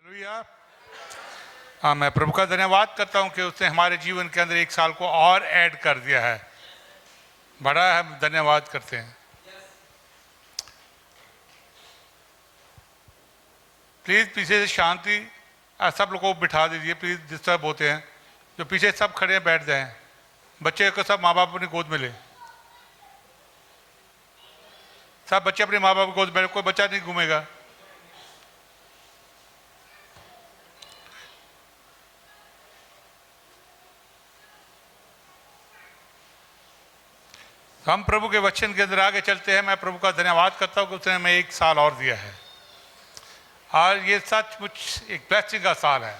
Hallelujah. हाँ, मैं प्रभु का धन्यवाद करता हूँ कि उसने हमारे जीवन के अंदर एक साल को और ऐड कर दिया है। बड़ा हम धन्यवाद करते हैं। प्लीज़ पीछे से शांति, सब लोगों को बिठा दीजिए प्लीज़, डिस्टर्ब होते हैं। जो पीछे सब खड़े हैं बैठ जाएं। बच्चे को सब माँ बाप अपनी गोद में ले, सब बच्चे अपने माँ बाप की गोद में, कोई बच्चा नहीं घूमेगा। हम प्रभु के वचन के अंदर आगे चलते हैं। मैं प्रभु का धन्यवाद करता हूँ कि उसने हमें एक साल और दिया है और ये सचमुच एक ब्लेसिंग का साल है।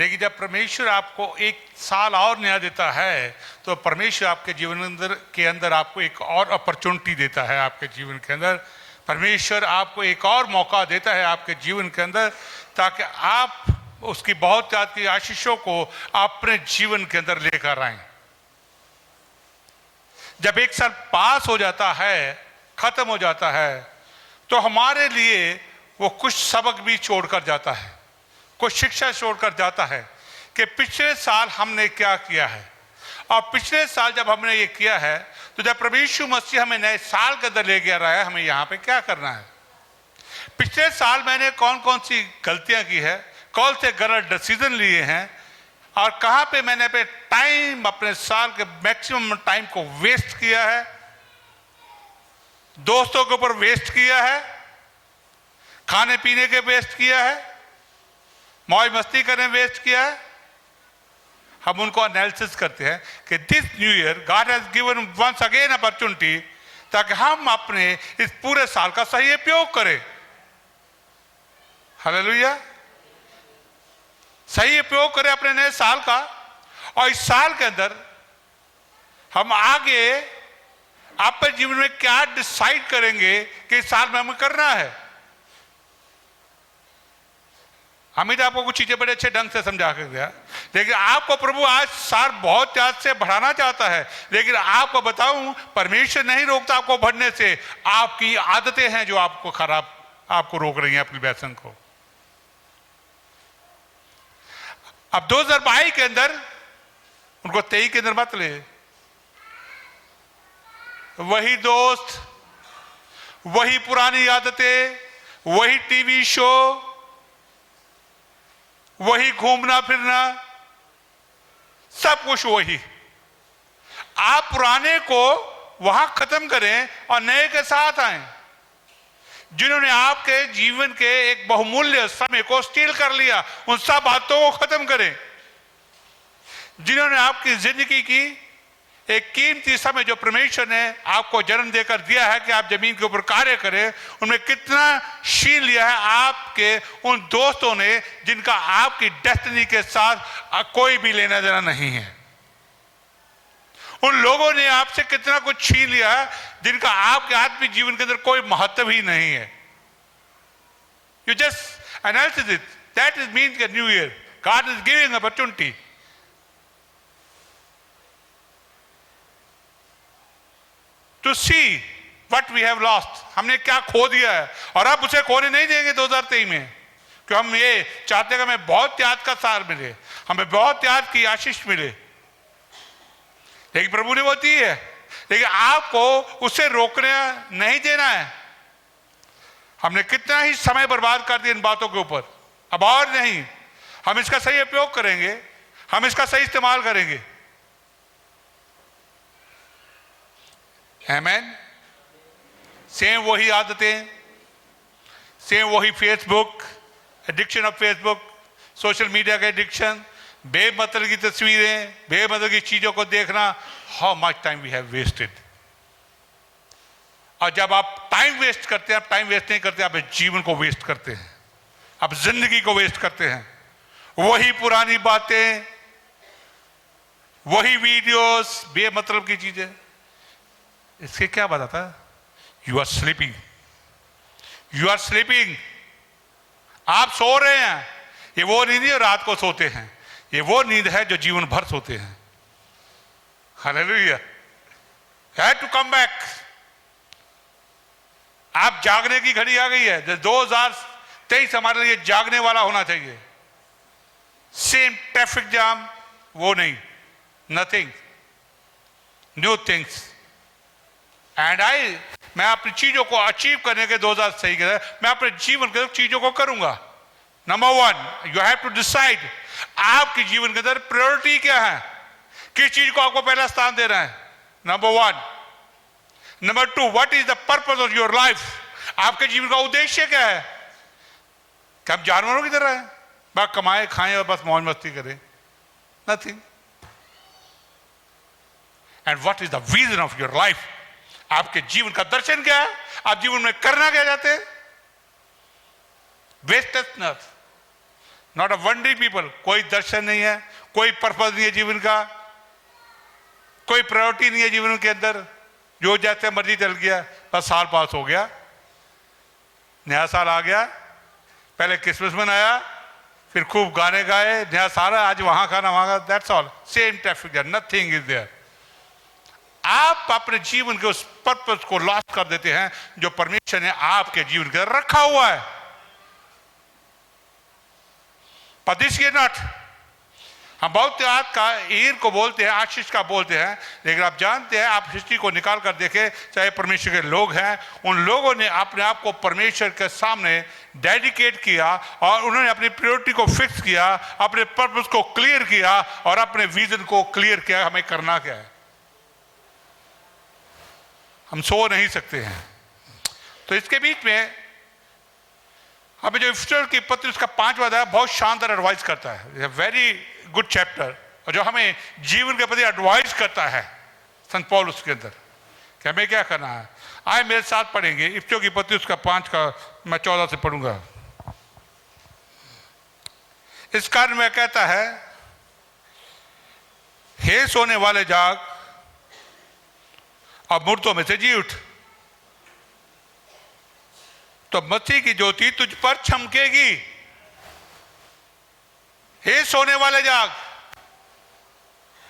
लेकिन जब परमेश्वर आपको एक साल और नया देता है तो परमेश्वर आपके जीवन के अंदर आपको एक और अपॉर्चुनिटी देता है। आपके जीवन के अंदर परमेश्वर आपको एक और मौका देता है आपके जीवन के अंदर, ताकि आप उसकी बहुत ज़्यादा की आशीषों को अपने जीवन के अंदर लेकर आएं। जब एक साल पास हो जाता है, खत्म हो जाता है, तो हमारे लिए वो कुछ सबक भी छोड़कर जाता है, कुछ शिक्षा छोड़कर जाता है कि पिछले साल हमने क्या किया है। और पिछले साल जब हमने ये किया है तो जब प्रभु यीशु मसीह हमें नए साल के अंदर ले गया रहा है, हमें यहाँ पे क्या करना है। पिछले साल मैंने कौन कौन सी गलतियां की है, कौन से गलत डिसीजन लिए हैं और कहाँ पे मैंने अपने साल के मैक्सिमम टाइम को वेस्ट किया है, दोस्तों के ऊपर वेस्ट किया है, खाने पीने के वेस्ट किया है, मौज मस्ती करने वेस्ट किया है। हम उनको एनालिसिस करते हैं कि this new year God has given once again opportunity, ताकि हम अपने इस पूरे साल का सही उपयोग करें। हालेलुया। सही उपयोग करें अपने नए साल का, और इस साल के अंदर हम आगे अपने जीवन में क्या डिसाइड करेंगे कि इस साल में हमें करना है। अमित आपको कुछ चीजें बड़े अच्छे ढंग से समझा कर गया, लेकिन आपको प्रभु आज साल बहुत ज्यादा से बढ़ाना चाहता है। लेकिन आपको बताऊं, परमेश्वर नहीं रोकता आपको बढ़ने से, आपकी आदतें हैं जो आपको आपको रोक रही हैं अपनी व्यसन को। अब 2022 के अंदर उनको 23 के अंदर मत ले। वही दोस्त, वही पुरानी आदतें, वही टीवी शो, वही घूमना फिरना, सब कुछ वही। आप पुराने को वहां खत्म करें और नए के साथ आए। जिन्होंने आपके जीवन के एक बहुमूल्य समय को स्टील कर लिया, उन सब बातों को खत्म करें। जिन्होंने आपकी जिंदगी की एक कीमती समय जो परमेश्वर ने आपको जन्म देकर दिया है कि आप जमीन के ऊपर कार्य करें, उनमें कितना छीन लिया है आपके उन दोस्तों ने जिनका आपकी डेस्टिनी के साथ कोई भी लेना देना नहीं है। उन लोगों ने आपसे कितना कुछ छीन लिया है जिनका आपके आत्मिक जीवन के अंदर कोई महत्व ही नहीं है। You just analyze it. That is means a new year. God is giving opportunity. To see what we have lost. हमने क्या खो दिया है और अब उसे खोने नहीं देंगे 2023 में, कि हम ये चाहते हैं कि हमें बहुत त्याग का सार मिले, हमें बहुत त्याग की आशीष मिले। लेकिन प्रभु ने वो दी है, लेकिन आपको उसे रोकने नहीं देना है। हमने कितना ही समय बर्बाद कर दिया इन बातों के ऊपर, अब और नहीं। हम इसका सही उपयोग करेंगे, हम इसका सही इस्तेमाल करेंगे। आमीन। सेम वही आदतें, सेम वही Facebook, addiction of Facebook, social media का एडिक्शन, बेमतलब की तस्वीरें, बेमतलब की चीजों को देखना। How much time we have wasted. और जब आप टाइम वेस्ट करते हैं, आप टाइम वेस्ट नहीं करते, आप जीवन को वेस्ट करते हैं, आप जिंदगी को वेस्ट करते हैं। वही पुरानी बातें, वही वीडियोस, बेमतलब की चीजें। इसके क्या बताता है? You are sleeping, you are sleeping. आप सो रहे हैं। ये वो नींद है रात को सोते हैं, ये वो नींद है जो जीवन भर सोते हैं। Hallelujah. Had to come back. आप जागने की घड़ी आ गई है। 2023 हमारे लिए जागने वाला होना चाहिए। सेम ट्रैफिक जाम, वो नहीं, नथिंग, न्यू थिंग्स। एंड मैं अपनी चीजों को अचीव करने के 2000 सही कर, मैं अपने जीवन के चीजों को करूंगा। Number 1, you have to decide आपके जीवन के अंदर प्रायोरिटी क्या है, किस चीज को आपको पहला स्थान दे रहा है। Number 1। Number 2, what is the purpose of your life, आपके जीवन का उद्देश्य क्या है। क्या हम जानवरों की तरह है, बस कमाए खाएं और बस मौज मस्ती करें, nothing. And what is the vision of your life, आपके जीवन का दर्शन क्या है, आप जीवन में करना क्या चाहते हैं। Westerners, not a wondering people, कोई दर्शन नहीं है, कोई पर्पस नहीं है जीवन का, कोई प्रायोरिटी नहीं है जीवन के अंदर, जो जैसे मर्जी चल गया, बस साल पास हो गया, नया साल आ गया, पहले क्रिसमस मनाया, फिर खूब गाने गाए, नया साल आज वहां खाना वहां का, that's all, same traffic, nothing is there. आप अपने जीवन के उस पर्पस को लॉस्ट कर देते हैं जो परमेश्वर ने आपके जीवन के अंदर रखा हुआ है। पदिश ये नट, हम बहुत आज का ईर को बोलते हैं, आशीष का बोलते हैं, लेकिन आप जानते हैं, आप हिस्ट्री को निकाल कर देखें, चाहे परमेश्वर के लोग हैं, उन लोगों ने अपने आप को परमेश्वर के सामने डेडिकेट किया और उन्होंने अपनी प्रायोरिटी को फिक्स किया, अपने पर्पस को क्लियर किया और अपने विजन को क्लियर किया, हमें करना क्या है। हम सो नहीं सकते हैं। तो इसके बीच में हमें जो इफिसियों की पत्री उसका 5वां अध्याय बहुत शानदार एडवाइस करता है, वेरी गुड चैप्टर, और जो हमें जीवन के प्रति एडवाइस करता है संत पौलुस उसके अंदर कि हमें क्या करना है। आए मेरे साथ पढ़ेंगे इफिसियों की पत्री उसका 5 का मैं 14 से पढ़ूंगा। इस कारण में कहता है, हे सोने वाले जाग, अब मुर्दों में से जी उठ, तो मसीह की ज्योति तुझ पर चमकेगी। हे सोने वाले जाग,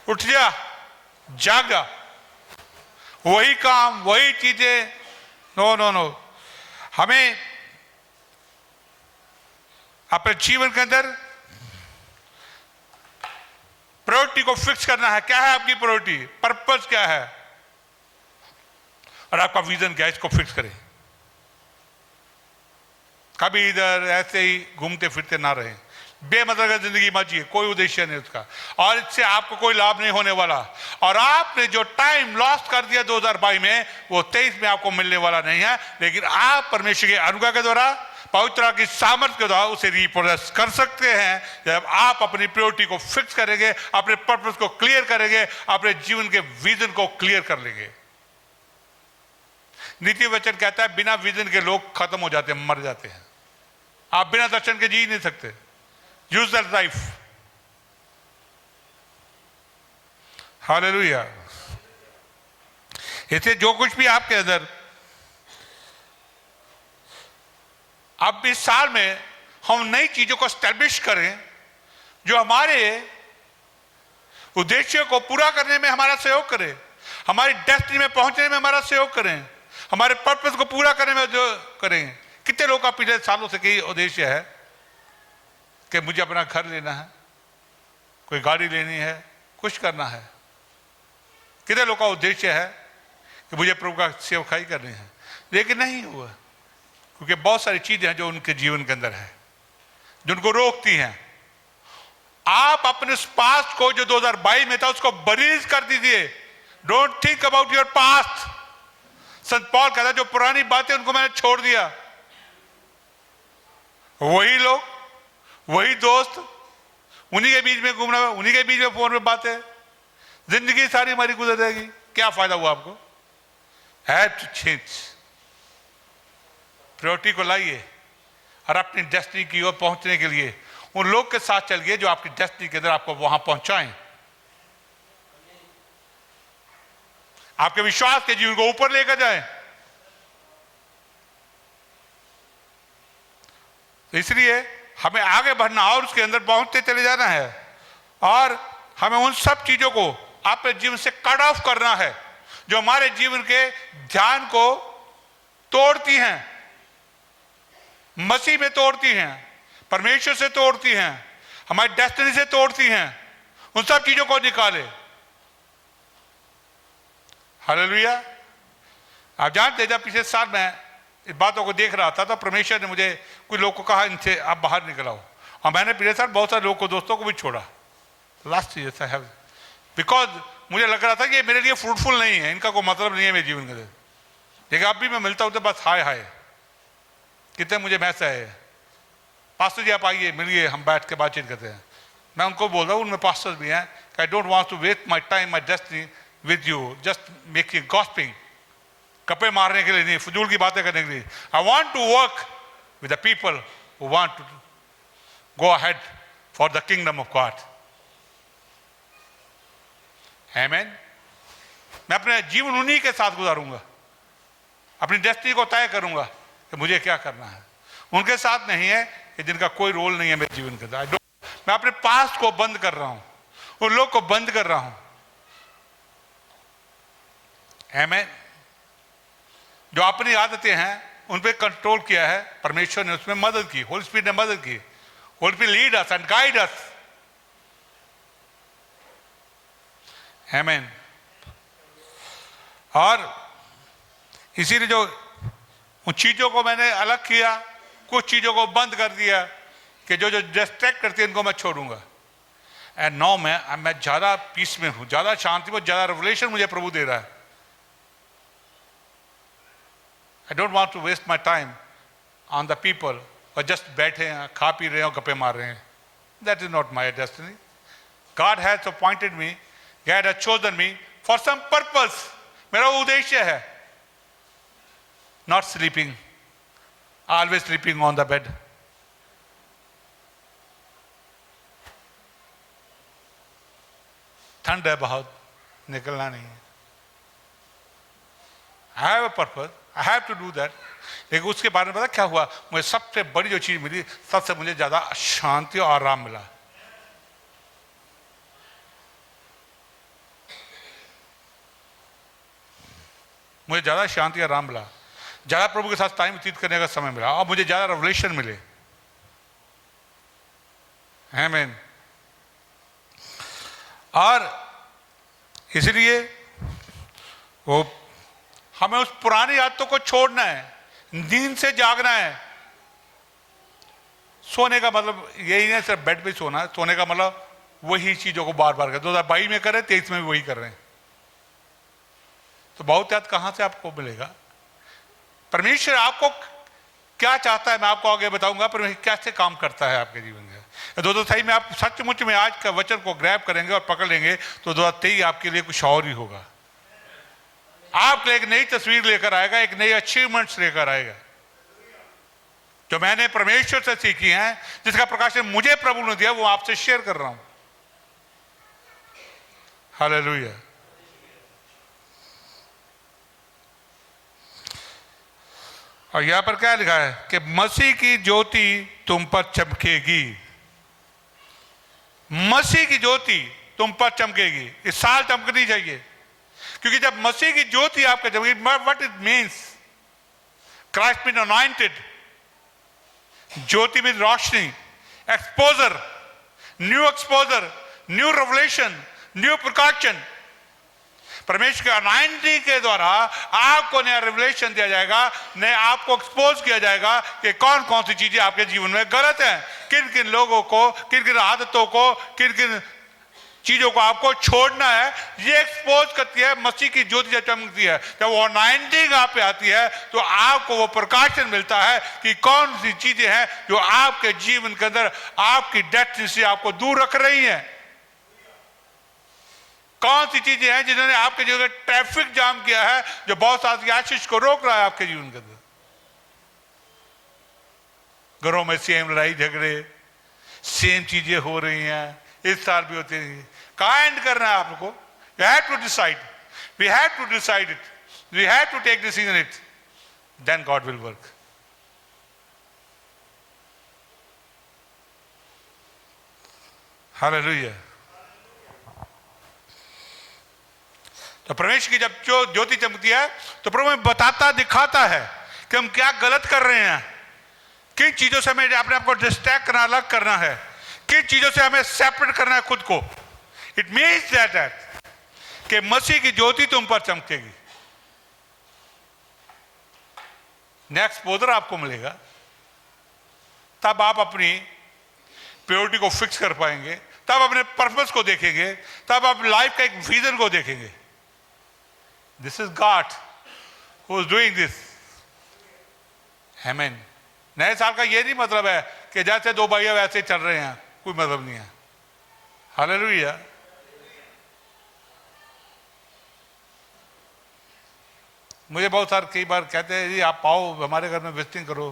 उठ जा, जाग जा। वही काम, वही चीजें, नो नो नो, हमें अपने जीवन के अंदर प्रायोरिटी को फिक्स करना है। क्या है आपकी प्रायोरिटी, पर्पस क्या है और आपका विजन क्या है, इसको फिक्स करें। कभी इधर ऐसे ही घूमते फिरते ना रहे, बेमतलब का जिंदगी मत जिए, कोई उद्देश्य नहीं उसका, और इससे आपको कोई लाभ नहीं होने वाला। और आपने जो टाइम लॉस्ट कर दिया 2022 में, वो 23 में आपको मिलने वाला नहीं है, लेकिन आप परमेश्वर के अनुग्रह के द्वारा, पवित्र की सामर्थ्य के द्वारा उसे रिप्रोड्यूस कर सकते हैं। जब आप अपनी प्रायोरिटी को फिक्स करेंगे, अपने पर्पस को क्लियर करेंगे, अपने जीवन के विजन को क्लियर कर लेंगे। नीति वचन कहता है, बिना विजन के लोग खत्म हो जाते हैं, मर जाते हैं। आप बिना दर्शन के जी नहीं सकते। Use that life. हालेलुया। इससे जो कुछ भी आपके अंदर अब इस साल में हम नई चीजों को स्टैब्लिश करें, जो हमारे उद्देश्य को पूरा करने में हमारा सहयोग करे, हमारी डेस्टिनी में पहुंचने में हमारा सहयोग करें, हमारे पर्पस को पूरा करने में जो करें। कितने लोग का पिछले सालों से कई उद्देश्य है कि मुझे अपना घर लेना है, कोई गाड़ी लेनी है, कुछ करना है। कितने लोग का उद्देश्य है कि मुझे प्रभु का सेवकाई करनी है, लेकिन नहीं हुआ, क्योंकि बहुत सारी चीजें हैं जो उनके जीवन के अंदर है, जो उनको रोकती हैं। आप अपने पास्ट को जो 2022 में था उसको बरीज कर दीजिए। Don't think about your past. संत पौल कहता है, जो पुरानी बातें उनको मैंने छोड़ दिया। वही लोग, वही दोस्त, उन्हीं के बीच में घूमना, उन्हीं के बीच में फोन में बातें, जिंदगी सारी हमारी गुजर जाएगी। क्या फायदा हुआ आपको? Have to change. प्रायोरिटी को लाइए और अपनी डेस्टिनी की ओर पहुंचने के लिए उन लोग के साथ चलिए जो आपकी डेस्टिनी के अंदर आपको वहां पहुंचाएं। आपके विश्वास के जीवन को ऊपर लेकर जाएं। तो इसलिए हमें आगे बढ़ना और उसके अंदर पहुंचते चले जाना है, और हमें उन सब चीजों को अपने जीवन से कट ऑफ करना है जो हमारे जीवन के ध्यान को तोड़ती हैं, मसीह में तोड़ती हैं, परमेश्वर से तोड़ती हैं, हमारी डेस्टिनी से तोड़ती हैं, उन सब चीजों को निकाले। हालेलुया। आप जानते हैं, जब पिछले साल मैं इस बातों को देख रहा था तो परमेश्वर ने मुझे कुछ लोगों को कहा, इनसे आप बाहर निकल आओ। और मैंने पिछले साल बहुत सारे लोगों को, दोस्तों को भी छोड़ा। Last year I have, because मुझे लग रहा था कि ये मेरे लिए फ्रूटफुल नहीं है, इनका कोई मतलब नहीं है मेरे जीवन के लिए। लेकिन अब भी मैं मिलता हूँ तो बस हाय हाय, कितने मुझे मैसेज है, पास्टर जी आप आइए मिलिए, हम बैठ के बातचीत करते हैं। मैं उनको बोल रहा हूँ, उनमें पास्टर्स भी हैं, I don't want to waste my time my destiny with you, just making gossiping, कपड़े मारने के लिए नहीं, फजूल की बातें करने के लिए। I want to work with the people who want to go ahead for the kingdom of God. आमीन। मैं अपने जीवन उन्हीं के साथ गुजारूंगा, अपनी डेस्टिनी को तय करूंगा कि मुझे क्या करना है। उनके साथ नहीं है कि जिनका कोई रोल नहीं है मेरे जीवन के अंदर। मैं अपने पास्ट को बंद कर रहा हूं, उन लोग को बंद कर रहा हूं। आमीन। जो अपनी आदतें हैं उन पे कंट्रोल किया है, परमेश्वर ने उसमें मदद की, होली स्पिरिट ने मदद की। Holi spirit lead us and guide us. आमीन। और इसीलिए जो उन चीजों को मैंने अलग किया, कुछ चीजों को बंद कर दिया कि जो जो डिस्ट्रैक्ट करती है इनको मैं छोड़ूंगा। एंड नाउ मैं ज्यादा पीस में हूं, ज्यादा शांति में, ज्यादा रेवलेशन मुझे प्रभु दे रहा है। I don't want to waste my time on the people और जस्ट बैठे हैं, खा पी रहे हैं, गप्पे मार रहे हैं। That is not my destiny. God has appointed me, God has chosen me for some purpose. मेरा उद्देश्य है, not sleeping, always sleeping on the bed. ठंड है बहुत, निकलना नहीं है। I have a purpose, I have to do that. लेकिन उसके बारे में पता क्या हुआ, मुझे सबसे बड़ी जो चीज मिली, सबसे मुझे ज्यादा शांति और आराम मिला। मुझे ज्यादा शांति और आराम मिला, ज्यादा प्रभु के साथ टाइम व्यतीत करने का समय मिला, और मुझे ज्यादा रेवलेशन मिले। आमीन। और इसलिए वो हमें उस पुरानी आदतों को छोड़ना है, नींद से जागना है। सोने का मतलब यही नहीं सिर्फ बेड पे सोना, सोने का मतलब वही चीजों को बार बार कर। 2022 में कर रहे, 23 में भी वही कर रहे हैं, तो बहुत याद कहां से आपको मिलेगा। परमेश्वर आपको क्या चाहता है मैं आपको आगे बताऊंगा, परमेश्वर कैसे काम करता है आपके जीवन में। 2023 में आप सचमुच में आज का वचन को ग्रैब करेंगे और पकड़ लेंगे तो 2023 आपके लिए कुछ और ही होगा। आपके लिए एक नई तस्वीर लेकर आएगा, एक नई अचीवमेंट्स लेकर आएगा, जो मैंने परमेश्वर से सीखी हैं, जिसका प्रकाशन मुझे प्रभु ने दिया, वो आपसे शेयर कर रहा हूं। हालेलुया। और यहां पर क्या लिखा है कि मसीह की ज्योति तुम पर चमकेगी। मसीह की ज्योति तुम पर चमकेगी। इस साल चमकनी चाहिए, क्योंकि जब मसीह की ज्योति आपके चमकेगी, what it means, Christ mean anointed, ज्योति मीन रोशनी, एक्सपोजर, न्यू रेवलेशन, न्यू प्रकाशन। परमेश्वर के अनॉइंटिंग के द्वारा आपको नया रिवलेशन दिया जाएगा, नया आपको एक्सपोज किया जाएगा कि कौन कौन सी चीजें आपके जीवन में गलत हैं, किन किन लोगों को, किन किन आदतों को, किन किन चीजों को आपको छोड़ना है। ये एक्सपोज करती है मसीह की ज्योति जब चमकती है, जब वो अनॉइंटिंग आप पे आती है तो आपको वो प्रकाशन मिलता है कि कौन सी चीजें हैं जो आपके जीवन के अंदर आपकी डेस्टिनी से आपको दूर रख रही हैं। कौन सी चीजें हैं जिन्होंने आपके जीवन में ट्रैफिक जाम किया है, जो बहुत सारी आशीष को रोक रहा है आपके जीवन के अंदर। घरों में सेम लड़ाई झगड़े, सेम चीजें हो रही हैं, इस साल भी होती है। कहाँ एंड करना है आपको? You have to decide, we have to decide it, we have to take decision it, then God will work. Hallelujah. तो परमेश्वर की जब जो ज्योति चमकती है तो प्रभु हमें बताता दिखाता है कि हम क्या गलत कर रहे हैं, किन चीजों से हमें अपने आप को डिस्ट्रैक्ट करना, अलग करना है, किन चीजों से हमें सेपरेट करना है खुद को। इट मीन्स दैट कि मसीह की ज्योति तुम पर चमकेगी, नेक्स्ट पोजर आपको मिलेगा, तब आप अपनी प्योरिटी को फिक्स कर पाएंगे, तब अपने पर्पस को देखेंगे, तब आप लाइफ का एक विजन को देखेंगे। This is God who is doing this. आमीन। नए साल का ये नहीं मतलब है कि जैसे दो भैया वैसे चल रहे हैं, कोई मतलब नहीं है। हालेलुया। मुझे बहुत सारे कई बार कहते हैं जी आप आओ हमारे घर में विजिटिंग करो।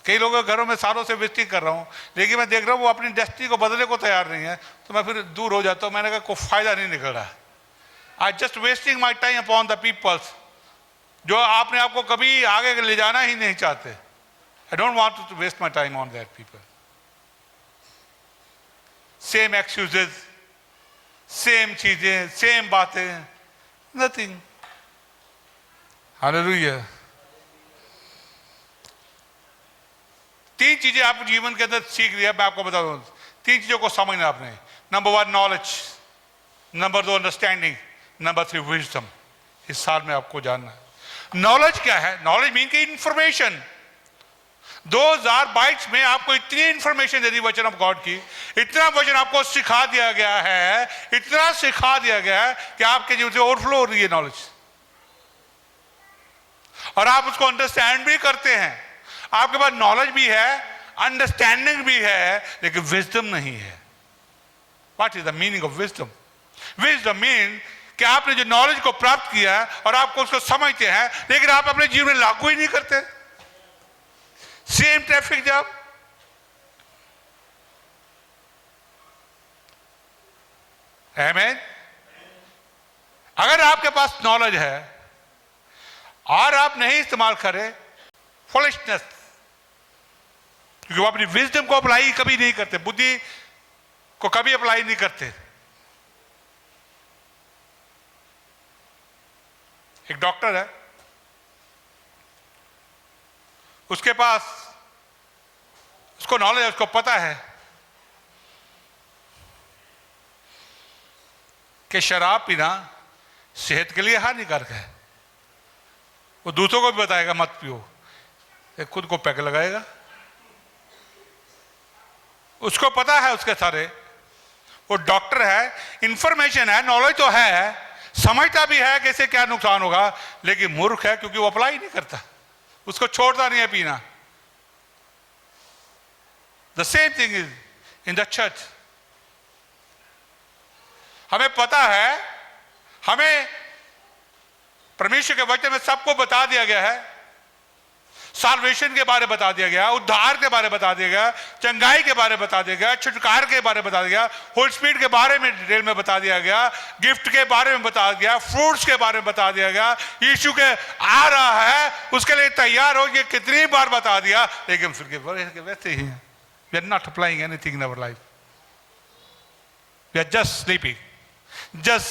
कई लोगों के घरों में सालों से विजिटिंग कर रहा हूँ, लेकिन मैं देख रहा हूँ वो अपनी डेस्टिनी को बदलने को तैयार नहीं है, तो मैं फिर दूर हो जाता हूँ। मैंने कहा कोई फायदा नहीं निकल रहा। I just wasting my time upon the peoples जो आपने आपको कभी आगे ले जाना ही नहीं चाहते। I don't want to waste my time on that people. Same excuses, same चीजें, सेम बातें, नथिंग। हालेलुया। तीन चीजें आप जीवन के अंदर सीख लिया, मैं आपको बता दूं। तीन चीजों को समझना आपने। Number 1 knowledge, number 2 understanding, number 3 wisdom. इस साल में आपको जानना है नॉलेज क्या है। नॉलेज मीन की इंफॉर्मेशन। 2022 में आपको इतनी इंफॉर्मेशन दे दी वचन ऑफ गॉड की, इतना वचन आपको सिखा दिया गया है, इतना सिखा दिया गया है कि आपके जीवन से ओवरफ्लो हो रही है नॉलेज, और आप उसको अंडरस्टैंड भी करते हैं। आपके पास नॉलेज भी है, अंडरस्टैंडिंग भी है, लेकिन विजडम नहीं है। What is the meaning of wisdom? Wisdom mean कि आपने जो नॉलेज को प्राप्त किया है और आपको उसको समझते हैं, लेकिन आप अपने जीवन में लागू ही नहीं करते। सेम ट्रैफिक जब आमीन। अगर आपके पास नॉलेज है और आप नहीं इस्तेमाल करें, फॉलिशनेस, क्योंकि वो अपनी विजडम को अप्लाई कभी नहीं करते, बुद्धि को कभी अप्लाई नहीं करते। एक डॉक्टर है, उसके पास उसको नॉलेज है, उसको पता है कि शराब पीना सेहत के लिए हानिकारक है। वो दूसरों को भी बताएगा मत पियो, खुद को पैक लगाएगा। उसको पता है उसके सारे, वो डॉक्टर है, इंफॉर्मेशन है, नॉलेज तो है, समझता भी है कि इससे क्या नुकसान होगा, लेकिन मूर्ख है क्योंकि वो अप्लाई नहीं करता, उसको छोड़ता नहीं है पीना। The same thing is in the church. हमें पता है, हमें परमेश्वर के वचन में सबको बता दिया गया है, साल्वेशन के बारे में बता दिया गया, उद्धार के बारे में बता दिया गया, चंगाई के बारे में बता दिया गया, छुटकारे के बारे में बता दिया गया, होली स्पिरिट के बारे में डिटेल में बता दिया गया, गिफ्ट के बारे में बता दिया, फ्रूट्स के बारे में बता दिया गया। यीशु के आ रहा है, उसके लिए तैयार हो, ये कितनी बार बता दिया, लेकिन फिर वैसे ही है। We are not applying anything in our life, we are just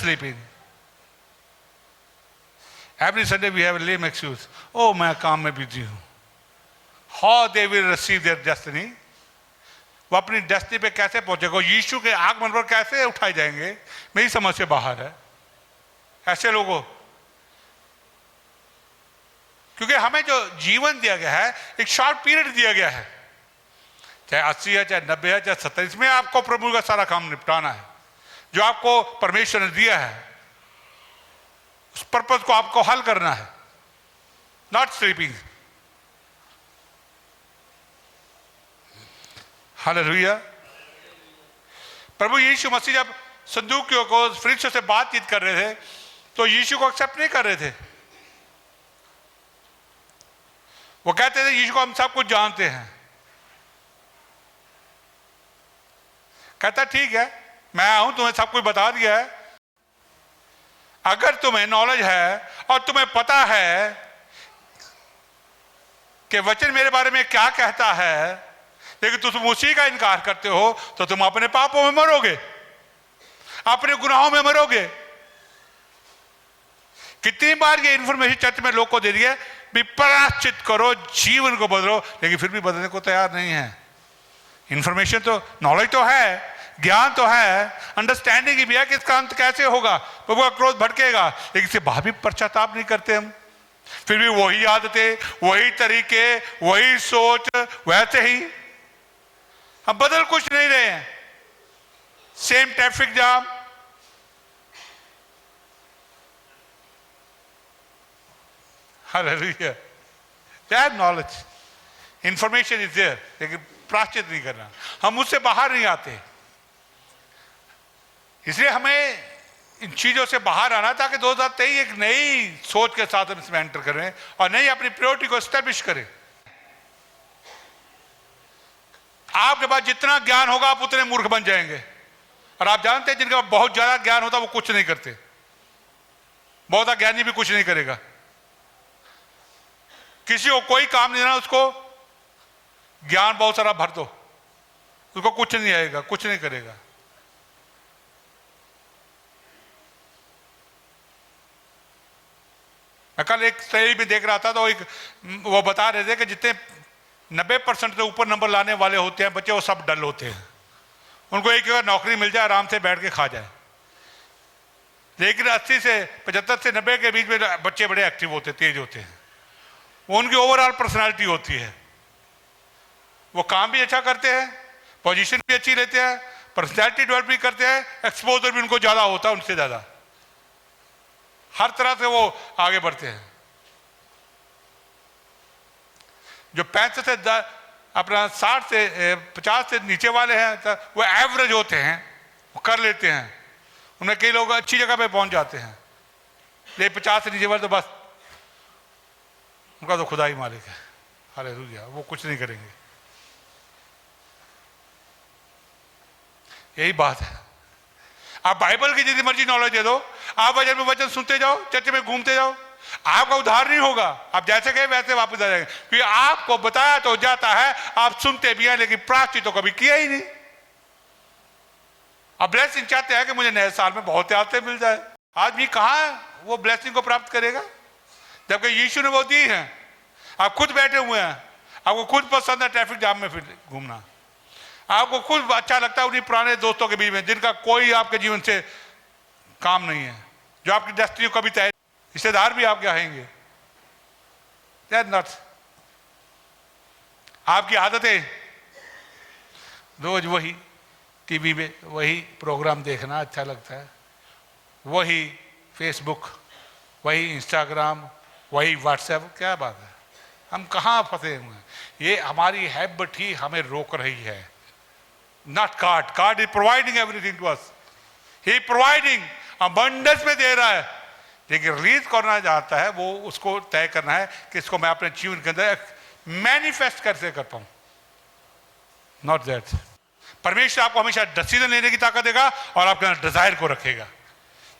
sleeping. Every Sunday we have a lame excuse. Oh, मैं काम में बिजी हूं। How they will receive their destiny? वो अपनी डेस्टिनी पे कैसे पहुंचेगा, यीशु के आगमन पर कैसे उठाए जाएंगे, मेरी समझ से बाहर है ऐसे लोगों। क्योंकि हमें जो जीवन दिया गया है, एक शॉर्ट पीरियड दिया गया है, चाहे 80 है, चाहे 90 है, चाहे 70, इसमें आपको प्रभु का सारा काम निपटाना है जो आपको परमेश्वर ने दिया है। उस पर्पस को आपको हल करना है, नॉट स्लीपिंग। हालेलुया। प्रभु यीशु मसीह जब सदूकियों को फरीसियों से बातचीत कर रहे थे, तो यीशु को एक्सेप्ट नहीं कर रहे थे। वो कहते थे यीशु को हम सब कुछ जानते हैं। कहता ठीक है, मैं आऊं, तुम्हें सब कुछ बता दिया है। अगर तुम्हें नॉलेज है और तुम्हें पता है कि वचन मेरे बारे में क्या कहता है, लेकिन तुम उसी का इनकार करते हो, तो तुम अपने पापों में मरोगे, अपने गुनाहों में मरोगे। कितनी बार ये इंफॉर्मेशन चर्च में लोग को दे दी है, भी प्रायश्चित करो, जीवन को बदलो, लेकिन फिर भी बदलने को तैयार नहीं है। इंफॉर्मेशन तो, नॉलेज तो है, ज्ञान तो है, अंडरस्टैंडिंग भी है कि इसका अंत कैसे होगा, प्रभु का क्रोध भड़केगा, लेकिन इससे भावी पश्चाताप नहीं करते हम। फिर भी वही आदतें, वही तरीके, वही सोच, वैसे ही हम बदल कुछ नहीं रहे हैं। Same traffic jam, hallelujah. That knowledge, information is there, लेकिन प्राश्चित नहीं करना, हम उससे बाहर नहीं आते। इसलिए हमें इन चीजों से बाहर आना, ताकि 2023 एक नई सोच के साथ हम इसमें एंटर करें और नई अपनी प्रायोरिटी को एस्टैब्लिश करें। आपके पास जितना ज्ञान होगा आप उतने मूर्ख बन जाएंगे। और आप जानते हैं जिनके पास बहुत ज्यादा ज्ञान होता है वो कुछ नहीं करते, बहुत ज्ञानी भी कुछ नहीं करेगा। किसी को कोई काम नहीं देना, उसको ज्ञान बहुत सारा भर दो, उसको कुछ नहीं आएगा, कुछ नहीं करेगा। मैं कल एक स्टडी में देख रहा था, तो वो बता रहे थे कि जितने 90% से ऊपर नंबर लाने वाले होते हैं बच्चे, वो सब डल होते हैं। उनको एक अगर नौकरी मिल जाए आराम से बैठ के खा जाए, लेकिन 80 से 75 से 90 के बीच में बच्चे बड़े एक्टिव होते, तेज होते हैं। वो उनकी ओवरऑल पर्सनालिटी होती है, वो काम भी अच्छा करते हैं, पोजीशन भी अच्छी लेते हैं, पर्सनालिटी डेवलप भी करते हैं, एक्सपोजर भी उनको ज्यादा होता है, उनसे ज्यादा हर तरह से वो आगे बढ़ते हैं। जो 65 से अपना 60 से 50 से नीचे वाले हैं, तो वो एवरेज होते हैं, वो कर लेते हैं, उनमें कई लोग अच्छी जगह पे पहुंच जाते हैं। लेकिन 50 से नीचे वाले तो बस उनका तो खुदा ही मालिक है, हालेलुया, वो कुछ नहीं करेंगे। यही बात है। आप बाइबल की जितनी मर्जी नॉलेज दे दो, आप वचन में वचन सुनते जाओ, चर्च में घूमते जाओ, आपका उद्धार नहीं होगा। आप जैसे गए वैसे वापस आ जाएंगे, क्योंकि आपको बताया तो जाता है, आप सुनते भी हैं, लेकिन प्रायश्चित तो कभी किया ही नहीं। आप ब्लेसिंग चाहते हैं कि मुझे नए साल में बहुत आते मिल जाए, आदमी कहाँ वो ब्लेसिंग को प्राप्त करेगा, जबकि यीशु ने वो दी है। आप खुद बैठे हुए हैं, आपको खुद पसंद है ट्रैफिक जाम में फिर घूमना, आपको खुद अच्छा लगता है उन्हीं पुराने दोस्तों के बीच में जिनका कोई आपके जीवन से काम नहीं है, जो आपकी डेस्टिनी को कभी तय, रिश्तेदार भी आपके आएंगे। आपकी आदतें रोज वही टीवी में वही प्रोग्राम देखना अच्छा लगता है, वही फेसबुक, वही इंस्टाग्राम, वही व्हाट्सएप, क्या बात है, हम कहाँ फंसे हुए हैं। ये हमारी हैबिट ही हमें रोक रही है। Not God, God is providing everything to us, he providing abundance में दे रहा है, लेकिन रिलीज करना चाहता है, वो उसको तय करना है कि इसको मैं अपने जीवन के अंदर मैनिफेस्ट कैसे कर पाऊं। नॉट दैट, परमेश्वर आपको हमेशा डिसीजन लेने की ताकत देगा और आपके अंदर डिजायर को रखेगा,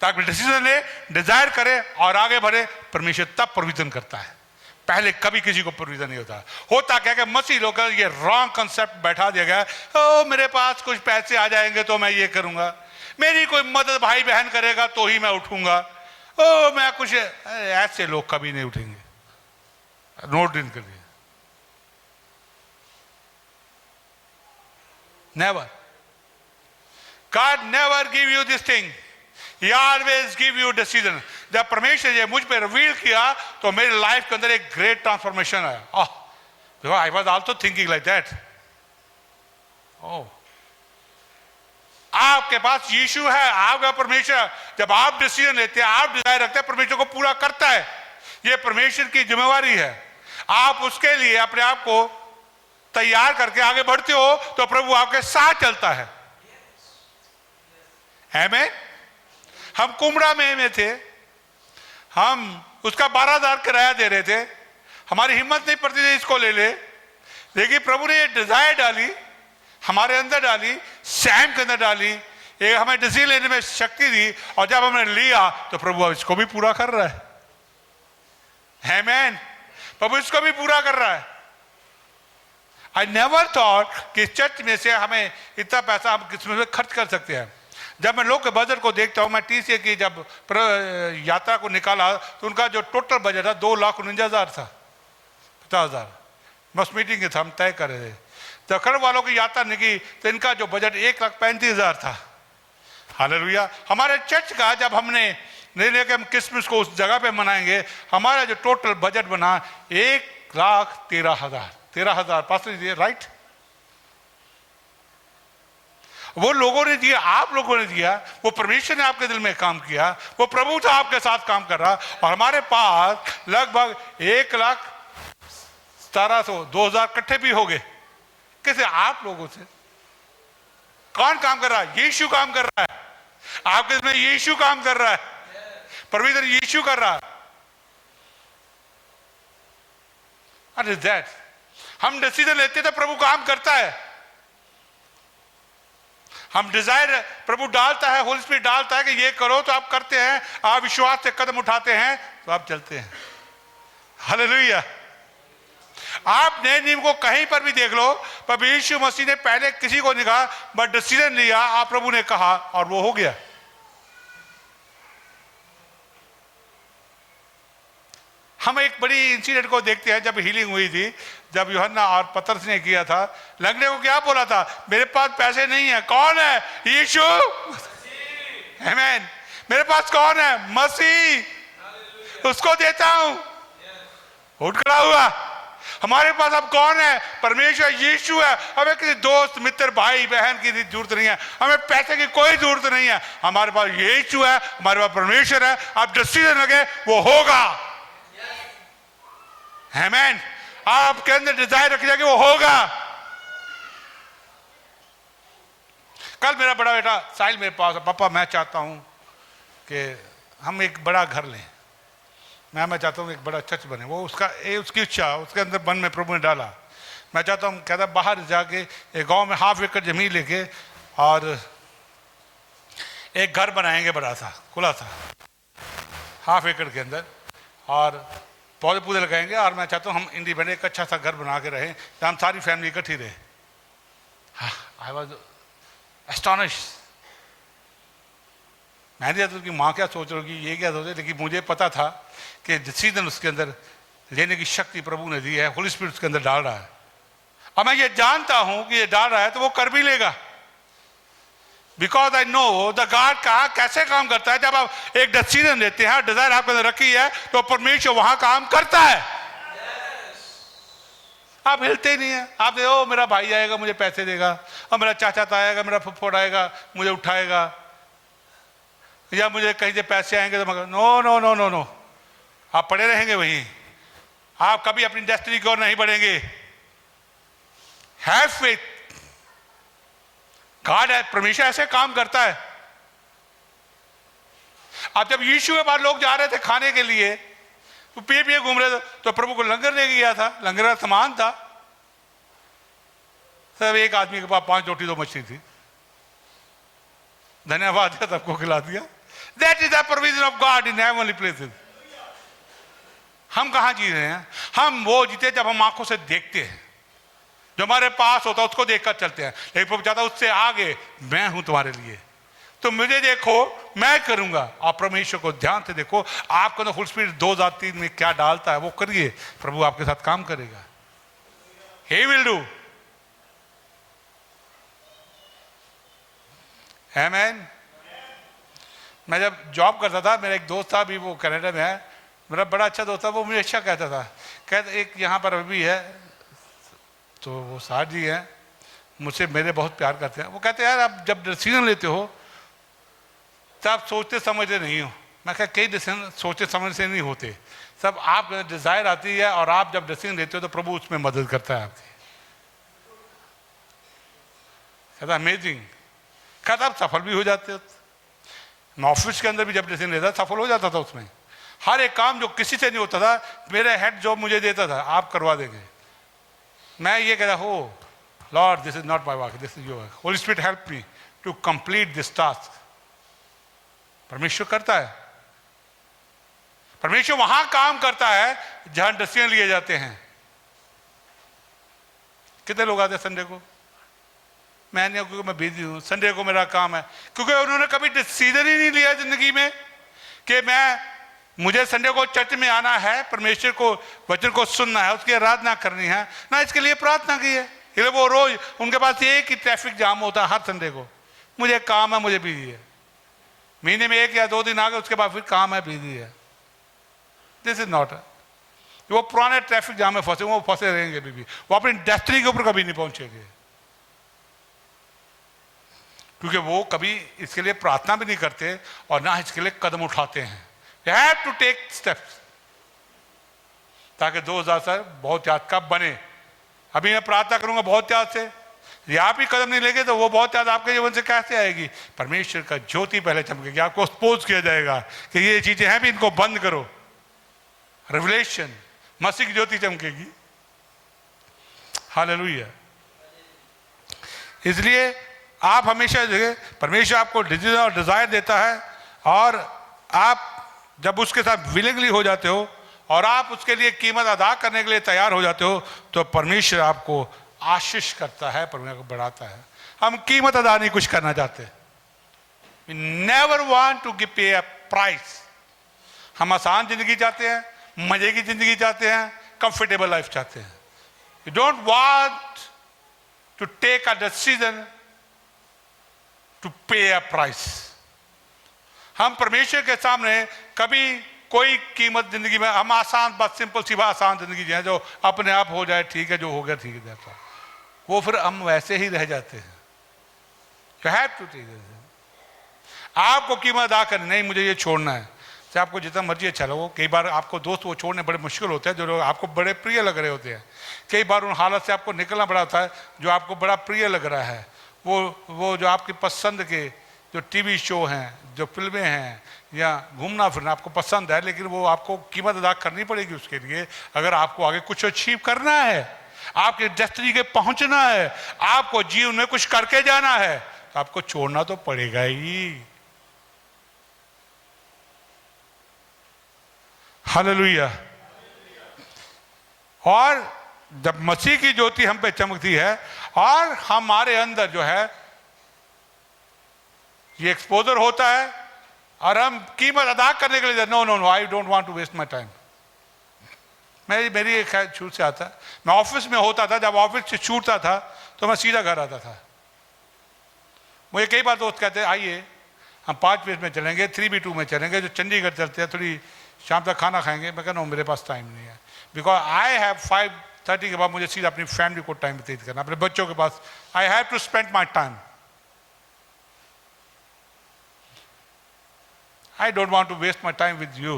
ताकि डिसीजन ले, डिजायर करे और आगे बढ़े। परमेश्वर तब प्रोविजन करता है, पहले कभी किसी को प्रोविजन नहीं होता क्या कि मसीह लोग का ये रॉन्ग कंसेप्ट बैठा दिया गया, ओ मेरे पास कुछ पैसे आ जाएंगे तो मैं ये करूंगा, मेरी कोई मदद भाई बहन करेगा तो ही मैं उठूंगा, ओ मैं कुछ, ऐसे लोग कभी नहीं उठेंगे। नोट इन करिए, never, God never give you this thing, He always give you decision। जब परमेश्वर ने मुझ पे रिवील किया तो मेरी लाइफ के अंदर एक ग्रेट ट्रांसफॉर्मेशन आया। because I was also thinking like that। आपके पास यीशु है, आपका परमेश्वर, जब आप डिसीजन लेते हैं, आप डिजायर रखते हैं, परमेश्वर को पूरा करता है। ये परमेश्वर की जिम्मेवारी है। आप उसके लिए अपने आप को तैयार करके आगे बढ़ते हो तो प्रभु आपके साथ चलता है। आमीन। हम कुमड़ा में थे, हम उसका 12,000 किराया दे रहे थे, हमारी हिम्मत नहीं पड़ती थी इसको ले ले, लेकिन प्रभु ने ये डिजायर डाली, हमारे अंदर डाली, सैम के अंदर डाली, ये हमें डिसीजन लेने में शक्ति दी, और जब हमने लिया तो प्रभु इसको भी पूरा कर रहा है। आमीन। प्रभु इसको भी पूरा कर रहा है। आई नेवर थॉट कि चर्च में से हमें इतना पैसा हम किसमें से खर्च कर सकते हैं। जब मैं लोग के बजट को देखता हूँ, मैं टीसीए की जब यात्रा को निकाला तो उनका जो टोटल बजट था 2,49,000 था, 50,000। बस मीटिंग के था, हम तय कर रहे थे तो खरब वालों की यात्रा निकली तो इनका जो बजट 1,35,000 था। हालेलुया। हमारे चर्च का जब हमने निर्णय के हम क्रिसमस को उस जगह पे मनाएंगे, हमारा जो टोटल बजट बना 1,13,000। 13,000 पास लीजिए, राइट। वो लोगों ने दिया, आप लोगों ने दिया, वो परमेश्वर ने आपके दिल में काम किया, वो प्रभु था आपके साथ काम कर रहा। और हमारे पास लगभग 1,17,000 2,000 इकट्ठे भी हो गए। कैसे? आप लोगों से। कौन काम कर रहा है? यीशु काम कर रहा है आपके दिल में। यीशु काम कर रहा है, परमेश्वर यीशु कर रहा है। What is that? हम डिसीजन लेते तो प्रभु काम करता है। हम डिजायर प्रभु डालता है, होली स्पिरिट डालता है कि ये करो तो आप करते हैं। आप विश्वास से कदम उठाते हैं तो आप चलते हैं। हालेलुया। आप नए नियम को कहीं पर भी देख लो, पर यीशु मसीह ने पहले किसी को नहीं कहा, बट डिसीजन लिया, आप प्रभु ने कहा और वो हो गया। हम एक बड़ी इंसिडेंट को देखते हैं। जब हीलिंग हुई थी, जब यूहन्ना और पतरस ने किया था, लंगड़े को क्या बोला था? मेरे पास पैसे नहीं है। कौन है? यीशु। आमीन। मेरे पास कौन है? मसीह, उसको देता हूं। उठ खड़ा हुआ। हमारे पास अब कौन है? परमेश्वर, यीशु है। हमें किसी दोस्त, मित्र, भाई बहन की जरूरत नहीं है, हमें पैसे की कोई जरूरत नहीं है। हमारे पास यीशु है, हमारे पास परमेश्वर है। आप डिसीजन लगे, वो होगा। आमीन। आपके अंदर डिजायर रखी जाएगी, वो होगा। कल मेरा बड़ा बेटा साहिल मेरे पास, पापा मैं चाहता हूं कि हम एक बड़ा घर लें, मैं चाहता हूं एक बड़ा चर्च बने। वो उसकी इच्छा उसके अंदर मन में प्रभु ने डाला। मैं चाहता हूं, कहता बाहर जाके एक गांव में 1/2 एकड़ जमीन लेके और एक घर बनाएंगे, बड़ा सा खुला सा 1/2 एकड़ के अंदर, और पौधे पौधे लगाएंगे। और मैं चाहता हूँ हम इंडिपेंडेंट एक अच्छा सा घर बना के रहें, तो हम सारी फैमिली इकट्ठी रहे। I was astonish. मैंने सोचा कि माँ क्या सोच रही होगी, ये क्या सोचे, लेकिन मुझे पता था कि डिसीजन उसके अंदर लेने की शक्ति प्रभु ने दी है, होली स्पिरिट उसके अंदर डाल रहा है। और मैं ये जानता हूं कि ये डाल रहा है तो वो कर भी लेगा, because I know the God का कैसे काम करता है। जब आप एक डिसीजन लेते हैं, डिजायर आपके अंदर रखी है, तो परमेश्वर वहां काम करता है। आप हिलते ही नहीं है। आप देखो मेरा भाई आएगा मुझे पैसे देगा, और मेरा चाचा आएगा, मेरा फुफ्फड़ आएगा मुझे उठाएगा, या मुझे कहीं से पैसे आएंगे तो मगर no no no no no, आप पड़े रहेंगे वहीं। आप कभी अपनी डेस्टिनी की ओर नहीं बढ़ेंगे। Have faith. गॉड है, परमेश्वर ऐसे काम करता है। अब जब यीशु के पास लोग जा रहे थे खाने के लिए, तो पिए घूम रहे थे, तो प्रभु को लंगर ले गया था। लंगर का सामान था सब। एक आदमी के पास 5 रोटी 2 मछली थी। धन्यवाद दिया, सबको खिला दिया। That is the provision of God in heavenly places. हम कहां जी रहे हैं? हम वो जीते जब हम आंखों से देखते हैं, जो हमारे पास होता है उसको देखकर चलते हैं। लेकिन प्रभु चाहता उससे आगे, मैं हूं तुम्हारे लिए, तो मुझे देखो, मैं करूंगा। आप परमेश्वर को ध्यान से देखो, आपको तो होली स्पिरिट 2003 में क्या डालता है वो करिए, प्रभु आपके साथ काम करेगा। He will do. आमीन। मैं जब जॉब करता था, मेरा एक दोस्त था, अभी वो कनाडा में है, मेरा बड़ा अच्छा दोस्त था। वो मुझे अच्छा कहता था, कहते एक यहाँ पर अभी है, तो वो साहब जी हैं, मुझसे मेरे बहुत प्यार करते हैं। वो कहते हैं यार आप जब डिसीजन लेते हो तो आप सोचते समझते नहीं हो। मैं कहा कई डिसीजन सोचते समझ से नहीं होते, सब आप डिजायर आती है, और आप जब डिसीजन लेते हो तो प्रभु उसमें मदद करता है आपकी। कहता अमेजिंग। कहता आप सफल भी हो जाते हो। मैं ऑफिस के अंदर भी जब डिसीजन लेता सफल हो जाता था उसमें। हर एक काम जो किसी से नहीं होता था, मेरे हेड जॉब मुझे देता था, आप करवा देंगे। मैं ये कहता हो Lord this is not my work, this is your work, holy spirit help me to complete this task. परमेश्वर करता है। परमेश्वर वहां काम करता है जहां डिसीजन लिए जाते हैं। कितने लोग आते हैं संडे को? मैं नहीं, क्योंकि मैं बिजी हूं, संडे को मेरा काम है। क्योंकि उन्होंने कभी डिसीजन ही नहीं लिया जिंदगी में कि मुझे संडे को चर्च में आना है, परमेश्वर को वचन को सुनना है, उसकी आराधना करनी है, ना इसके लिए प्रार्थना की है। इसलिए वो रोज उनके पास एक ही ट्रैफिक जाम होता है हर संडे को, मुझे काम है, मुझे बिजी है। महीने में 1 या 2 दिन आ गए, उसके बाद फिर काम है, बिजी है। दिस इज नॉट, वो पुराने ट्रैफिक जाम में फंसे, वो फंसे रहेंगे अभी भी, वो अपनी डेस्टिनी के ऊपर कभी नहीं पहुंचेंगे, क्योंकि वो कभी इसके लिए प्रार्थना भी नहीं करते और ना इसके लिए कदम उठाते हैं। You have to take steps ताकि 2000 बहुत याद का बने। अभी मैं प्रार्थना करूंगा बहुत याद से, ये आप ही कदम नहीं लेंगे तो वो बहुत याद आपके जीवन से कैसे आएगी? परमेश्वर का ज्योति पहले चमकेगी, आपको एक्सपोज किया जाएगा कि ये चीजें हैं भी, इनको बंद करो। रेवलेशन, मसीह की ज्योति चमकेगी। हालेलुया। इसलिए आप हमेशा परमेश्वर आपको डिज़ायर और डिजायर देता है, और आप जब उसके साथ विलिंगली हो जाते हो और आप उसके लिए कीमत अदा करने के लिए तैयार हो जाते हो, तो परमेश्वर आपको आशीष करता है, परमेश्वर को बढ़ाता है। हम कीमत अदा नहीं कुछ करना चाहते। We never want to pay a price। हम आसान जिंदगी चाहते हैं, मजे की जिंदगी चाहते हैं, कंफर्टेबल लाइफ चाहते हैं। You don't want to take a decision to pay a price। हम परमेश्वर के सामने कभी कोई कीमत जिंदगी में, हम आसान बात, सिंपल सी बात, आसान जिंदगी है जो अपने आप हो जाए, ठीक है, जो हो गया ठीक है, वो फिर हम वैसे ही रह जाते हैं। You have to take it। आपको कीमत अदा करनी, नहीं मुझे ये छोड़ना है, चाहे आपको जितना मर्जी अच्छा लगो। कई बार आपको दोस्त वो छोड़ने बड़े मुश्किल होते हैं, जो लोग आपको बड़े प्रिय लग रहे होते हैं। कई बार उन हालत से आपको निकलना पड़ा होता है जो आपको बड़ा प्रिय लग रहा है। वो जो आपकी पसंद के जो टीवी शो हैं, जो फिल्में हैं, या घूमना फिरना आपको पसंद है, लेकिन वो आपको कीमत अदा करनी पड़ेगी उसके लिए। अगर आपको आगे कुछ अचीव करना है, आपके डेस्टिनी के पहुंचना है, आपको जीवन में कुछ करके जाना है, तो आपको छोड़ना तो पड़ेगा ही। हालेलुया। और जब मसीह की ज्योति हम पे चमकती है और हमारे अंदर जो है ये एक्सपोजर होता है, और हम कीमत अदा करने के लिए, no no no, I don't want to waste my time. मेरी एक छूट से आता, मैं ऑफिस में होता था, जब ऑफिस से छूटता था तो मैं सीधा घर आता था। मुझे कई बार दोस्त कहते हैं आइए हम 5 बजे में चलेंगे, 3B2 में चलेंगे, जो चंडीगढ़ चलते हैं, थोड़ी शाम तक खाना खाएंगे। मैं कहना मेरे पास टाइम नहीं है, बिकॉज आई हैव 5:30 के बाद मुझे सीधा अपनी फैमिली को टाइम व्यतीत करना, अपने बच्चों के पास। I have to spend my time. I don't want to waste my time with you।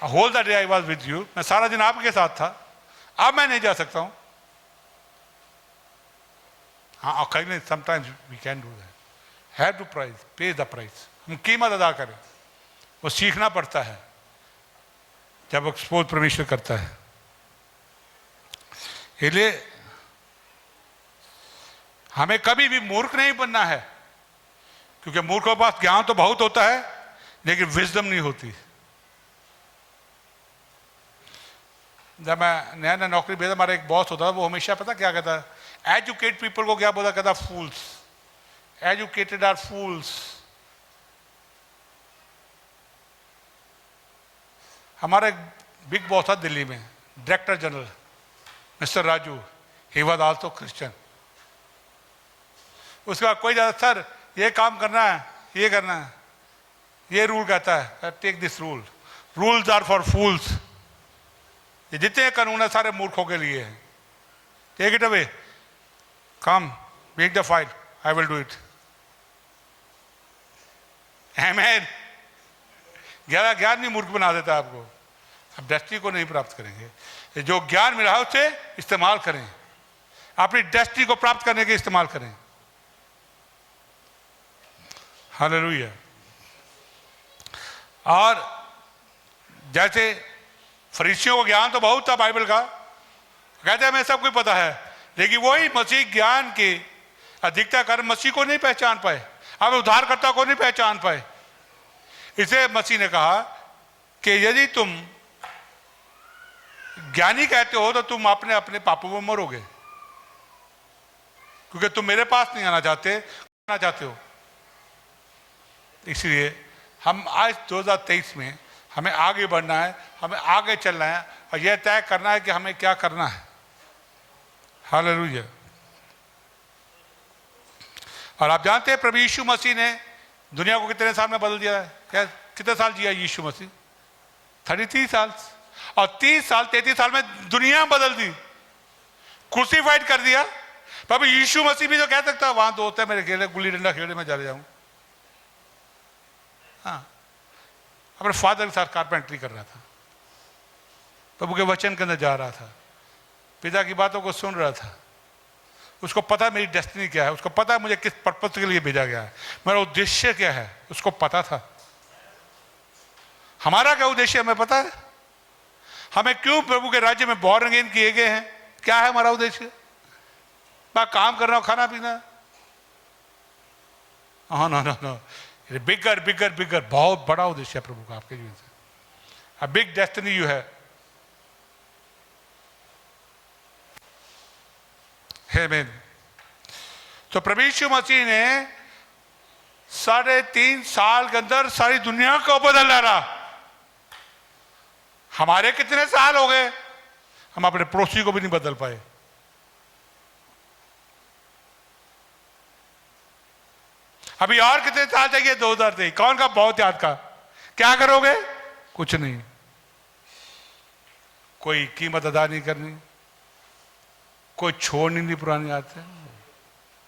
A whole that day I was with you। मैं सारा दिन आपके साथ था, अब मैं नहीं जा सकता हूँ। हाँ कहीं sometimes we can do that। Have to price, pay the price। हम कीमत अदा करें, वो सीखना पड़ता है जब एक्सपोज परमेश्वर करता है। इसलिए हमें कभी भी मूर्ख नहीं बनना है, क्योंकि मूर्खों के पास ज्ञान तो बहुत होता है लेकिन विजडम नहीं होती। जब मैं नया नया नौकरी भेजा, हमारा एक बॉस होता था, वो हमेशा पता क्या कहता, एजुकेट पीपल को क्या बोला, कहता फूल्स। एजुकेटेड आर फूल्स। हमारा एक बिग बॉस था दिल्ली में, director general mister Raju, he was also Christian. उसके बाद कोई ज्यादा, सर ये काम करना है, ये करना है, ये रूल कहता है, take this rule, rules are for fools. ये जितने कानून है सारे मूर्खों के लिए हैं। Take it away, come make the file, I will do it. आमीन। ज्ञान नहीं मूर्ख बना देता आपको। अब डेस्टिनी को नहीं प्राप्त करेंगे, जो ज्ञान मिला है उसे इस्तेमाल करें, अपनी डेस्टिनी को प्राप्त करने के इस्तेमाल करें। हालेलुया। और जैसे फरीसियों को ज्ञान तो बहुत था बाइबल का, कहते हैं हमें सब कुछ पता है, लेकिन वही मसीह ज्ञान के अधिकता कारण मसीह को नहीं पहचान पाए, अब उद्धारकर्ता को नहीं पहचान पाए। इसे मसीह ने कहा कि यदि तुम ज्ञानी कहते हो तो तुम अपने अपने पापों में मरोगे, क्योंकि तुम मेरे पास नहीं आना चाहते हो। इसलिए हम आज 2023 में हमें आगे बढ़ना है, हमें आगे चलना है, और यह तय करना है कि हमें क्या करना है। हालेलुया। और आप जानते हैं प्रभु यीशु मसीह ने दुनिया को कितने साल में बदल दिया है? क्या कितने साल जिया यीशु मसीह? 33 साल। और 30 साल 33 साल में दुनिया बदल दी, क्रूसीफाइड कर दिया। प्रभु यीशु मसीह भी तो कह सकता वहां दोस्त है मेरे खेले, गुल्ली डंडा खेलने में चले जाऊं। हाँ, अपने फादर के साथ कारपेंटरी कर रहा था, प्रभु के वचन के अंदर जा रहा था, पिता की बातों को सुन रहा था। उसको पता मेरी डेस्टिनी क्या है, उसको पता है मुझे किस पर्पस के लिए भेजा गया है, मेरा उद्देश्य क्या है, उसको पता था। हमारा क्या उद्देश्य हमें पता है? हमें क्यों प्रभु के राज्य में बॉर्न अगेन किए गए हैं? क्या है हमारा उद्देश्य? बस काम करना, खाना पीना? हाँ, नो नो नो, बिगर बिगर बिगर, बहुत बड़ा उद्देश्य है प्रभु का आपके जीवन से। अ बिग डेस्टिनी यू है। आमीन। तो प्रभु यीशु मसीह ने 3.5 साल के अंदर सारी दुनिया को बदल डाला। हमारे कितने साल हो गए, हम अपने पड़ोसी को भी नहीं बदल पाए। अभी और कितने साल चाहिए? 2023। कौन का बहुत याद का? क्या करोगे? कुछ नहीं, कोई कीमत अदा नहीं करनी, कोई छोड़नी नहीं पुरानी आदतें।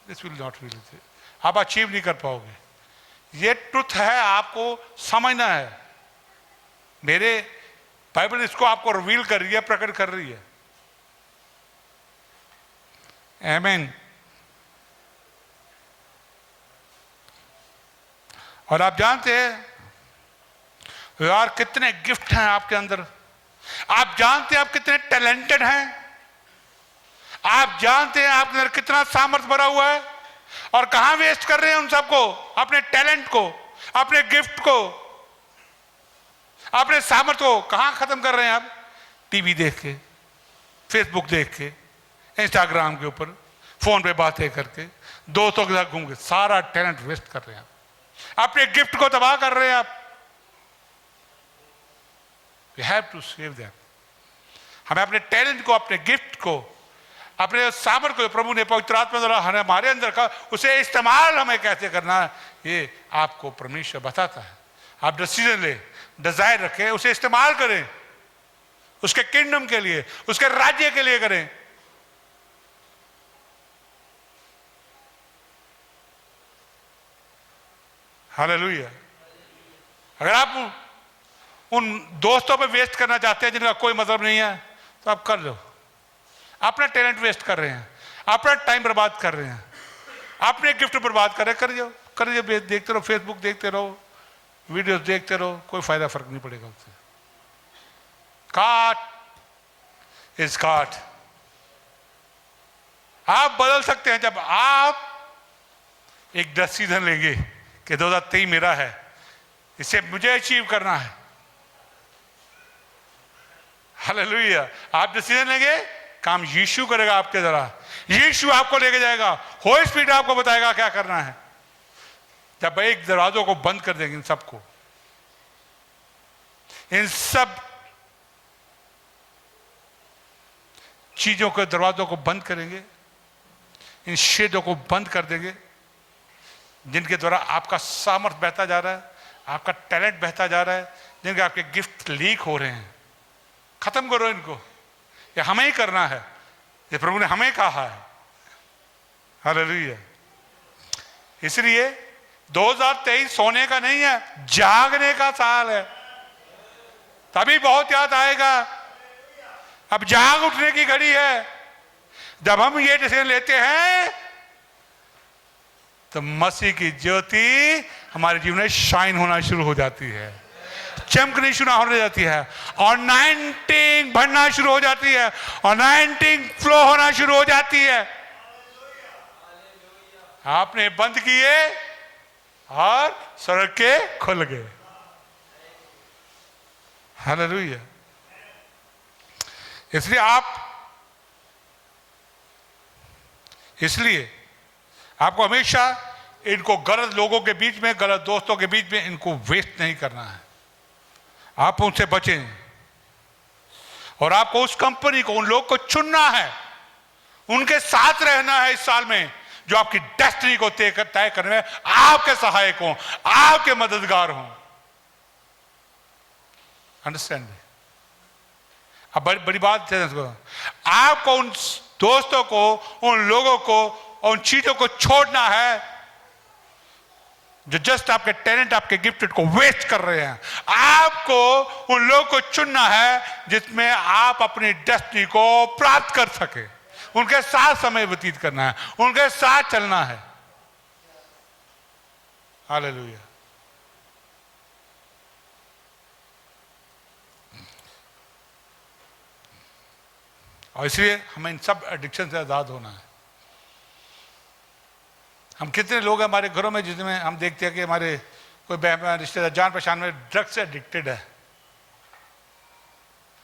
दिस विल नॉट रियली, आप अचीव नहीं कर पाओगे। ये ट्रुथ है, आपको समझना है। मेरे बाइबल इसको आपको रिवील कर रही है, प्रकट कर रही है। आमीन। और आप जानते हैं यार कितने गिफ्ट हैं आपके अंदर। आप जानते हैं आप कितने टैलेंटेड हैं। आप जानते हैं आपके अंदर कितना सामर्थ्य भरा हुआ है, और कहां वेस्ट कर रहे हैं उन सबको? अपने टैलेंट को, अपने गिफ्ट को, अपने सामर्थ्य को कहां खत्म कर रहे हैं आप? टीवी देख के, फेसबुक देख के, इंस्टाग्राम के ऊपर, फोन पे बातें करके, दोस्तों के साथ घूम के, सारा टैलेंट वेस्ट कर रहे हैं आप। अपने गिफ्ट को तबाह कर रहे हैं आप। We have to save them. हमें अपने टैलेंट को, अपने गिफ्ट को, अपने सामर्थ्य को प्रभु ने पवित्र आत्मा द्वारा हमारे अंदर का, उसे इस्तेमाल हमें कैसे करना है, ये आपको परमेश्वर बताता है। आप डिसीजन ले, डिजायर रखें, उसे इस्तेमाल करें, उसके किंगडम के लिए, उसके राज्य के लिए करें। हालेलुया। अगर आप उन दोस्तों पे वेस्ट करना चाहते हैं जिनका कोई मतलब नहीं है, तो आप कर लो। अपना टैलेंट वेस्ट कर रहे हैं, अपना टाइम बर्बाद कर रहे हैं, अपने गिफ्ट बर्बाद कर रहे हैं। करिए, देखते रहो, फेसबुक देखते रहो, वीडियोस देखते रहो, कोई फायदा फर्क नहीं पड़ेगा उससे। काट इज काट। आप बदल सकते हैं जब आप एक डिसीजन लेंगे कि 2023 मेरा है, इसे मुझे अचीव करना है। हालेलुया। आप डिसीजन लेंगे, काम यीशु करेगा आपके द्वारा। यीशु आपको लेके जाएगा, होली स्पिरिट आपको बताएगा क्या करना है। जब एक दरवाजों को बंद कर देंगे, इन सबको, इन सब चीजों के दरवाजों को बंद करेंगे, इन शेदों को बंद कर देंगे जिनके द्वारा आपका सामर्थ्य बहता जा रहा है, आपका टैलेंट बहता जा रहा है, जिनके आपके गिफ्ट लीक हो रहे हैं। खत्म करो इनको, ये हमें ही करना है, ये प्रभु ने हमें कहा है। हालेलुया। इसलिए 2023 सोने का नहीं है, जागने का साल है। तभी बहुत याद आएगा। अब जाग उठने की घड़ी है। जब हम ये डिसीजन लेते हैं तो मसीह की ज्योति हमारे जीवन में शाइन होना शुरू हो जाती है, चमकनी शुरू होने जाती है, और 19 बढ़ना शुरू हो जाती है, और 19 फ्लो होना शुरू हो जाती है। आपने बंद किए और सड़क के खुल गए। हालेलुया। इसलिए आपको हमेशा इनको गलत लोगों के बीच में, गलत दोस्तों के बीच में इनको वेस्ट नहीं करना है। आप उनसे बचें, और आपको उस कंपनी को, उन लोग को चुनना है, उनके साथ रहना है इस साल में, जो आपकी डेस्टिनी को तय करने में आपके सहायक हों, आपके मददगार हों। अंडरस्टैंड? अब बड़ी बात है, आपको उन दोस्तों को, उन लोगों को, उन चीजों को छोड़ना है जो जस्ट आपके टैलेंट, आपके गिफ्टेड को वेस्ट कर रहे हैं। आपको उन लोगों को चुनना है जिसमें आप अपनी डेस्टिनी को प्राप्त कर सके। उनके साथ समय व्यतीत करना है, उनके साथ चलना है। हालेलुया। और इसलिए हमें इन सब एडिक्शन से आजाद होना है। हम कितने लोग हैं हमारे घरों में जिसमें हम देखते हैं कि हमारे कोई रिश्तेदार जान पहचान में ड्रग्स से एडिक्टेड है।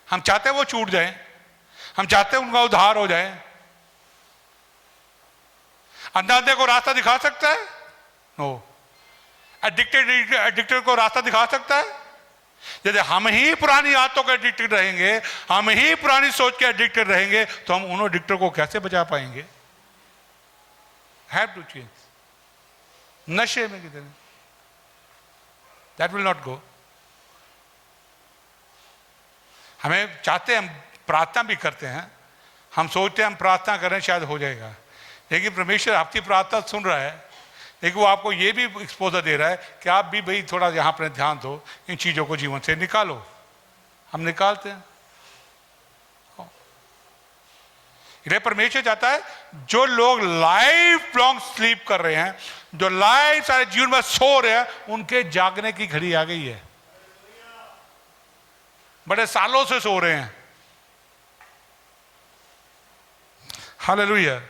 हम चाहते हैं वो छूट जाए, हम चाहते हैं उनका उद्धार हो जाए। अंधे को रास्ता दिखा सकता है? नो। एडिक्टेड को रास्ता दिखा सकता है? यदि हम ही पुरानी आदतों के एडिक्टेड रहेंगे, हम ही पुरानी सोच के एडिक्टेड रहेंगे, तो हम उन एडिक्टर को कैसे बचा पाएंगे? Have to change. नशे में कितने, दैट विल नॉट गो। हमें चाहते हैं, हम प्रार्थना भी करते हैं, हम सोचते हैं हम प्रार्थना करें शायद हो जाएगा, लेकिन परमेश्वर आपकी प्रार्थना सुन रहा है, लेकिन वो आपको ये भी एक्सपोजर दे रहा है कि आप भी भाई थोड़ा यहाँ पर ध्यान दो, इन चीज़ों को जीवन से निकालो। हम निकालते हैं। इसलिए परमेश्वर चाहता है जो लोग लाइफ लॉन्ग स्लीप कर रहे हैं, जो लाइफ सारे जीवन में सो रहे हैं, उनके जागने की घड़ी आ गई है। बड़े सालों से सो रहे हैं। हालेलुया।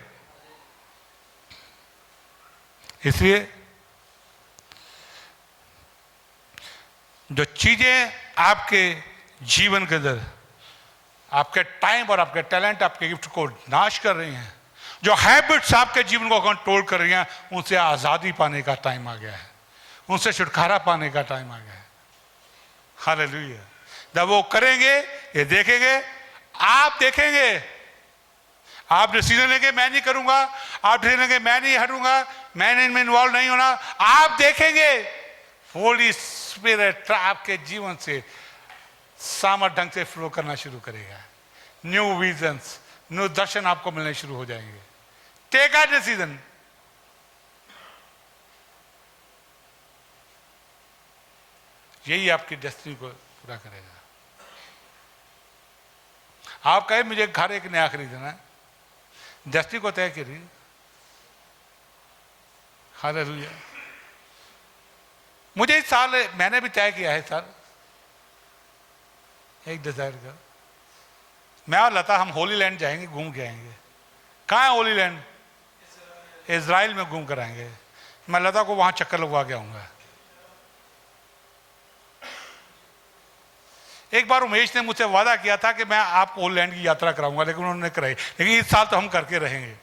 इसलिए जो चीजें आपके जीवन के अंदर आपके टाइम और आपके टैलेंट, आपके गिफ्ट को नाश कर रही हैं, जो हैबिट्स आपके जीवन को कंट्रोल कर रही हैं, उनसे आजादी पाने का टाइम आ गया है, उनसे छुटकारा पाने का टाइम आ गया है। हालेलुया। जब वो करेंगे, ये देखेंगे, आप देखेंगे, आप डिसीजन लेंगे मैं नहीं करूंगा, आप डिसीजन लेंगे मैं नहीं हटूंगा, मैं इनमें इन्वॉल्व नहीं होना, आप देखेंगे होली स्पिरिट आपके जीवन से सामर्थ ढंग से फ्लो करना शुरू करेगा। न्यू विजन्स, न्यू दर्शन आपको मिलने शुरू हो जाएंगे। Take a decision. यही आपकी डेस्टिनी को पूरा करेगा। आप कहे मुझे घर एक नया खरीदना है, डेस्टिनी को तय करिए। हालेलुया। मुझे इस साल, मैंने भी तय किया है सर, एक डिजायर का, मैं और लता हम होली लैंड जाएंगे, घूम के आएंगे। कहाँ है होली लैंड? इजराइल में घूम कर आएंगे। मैं लता को वहां चक्कर लगवा के आऊंगा। एक बार उमेश ने मुझसे वादा किया था कि मैं आपको होली लैंड की यात्रा कराऊंगा, लेकिन उन्होंने कराई। लेकिन इस साल तो हम करके रहेंगे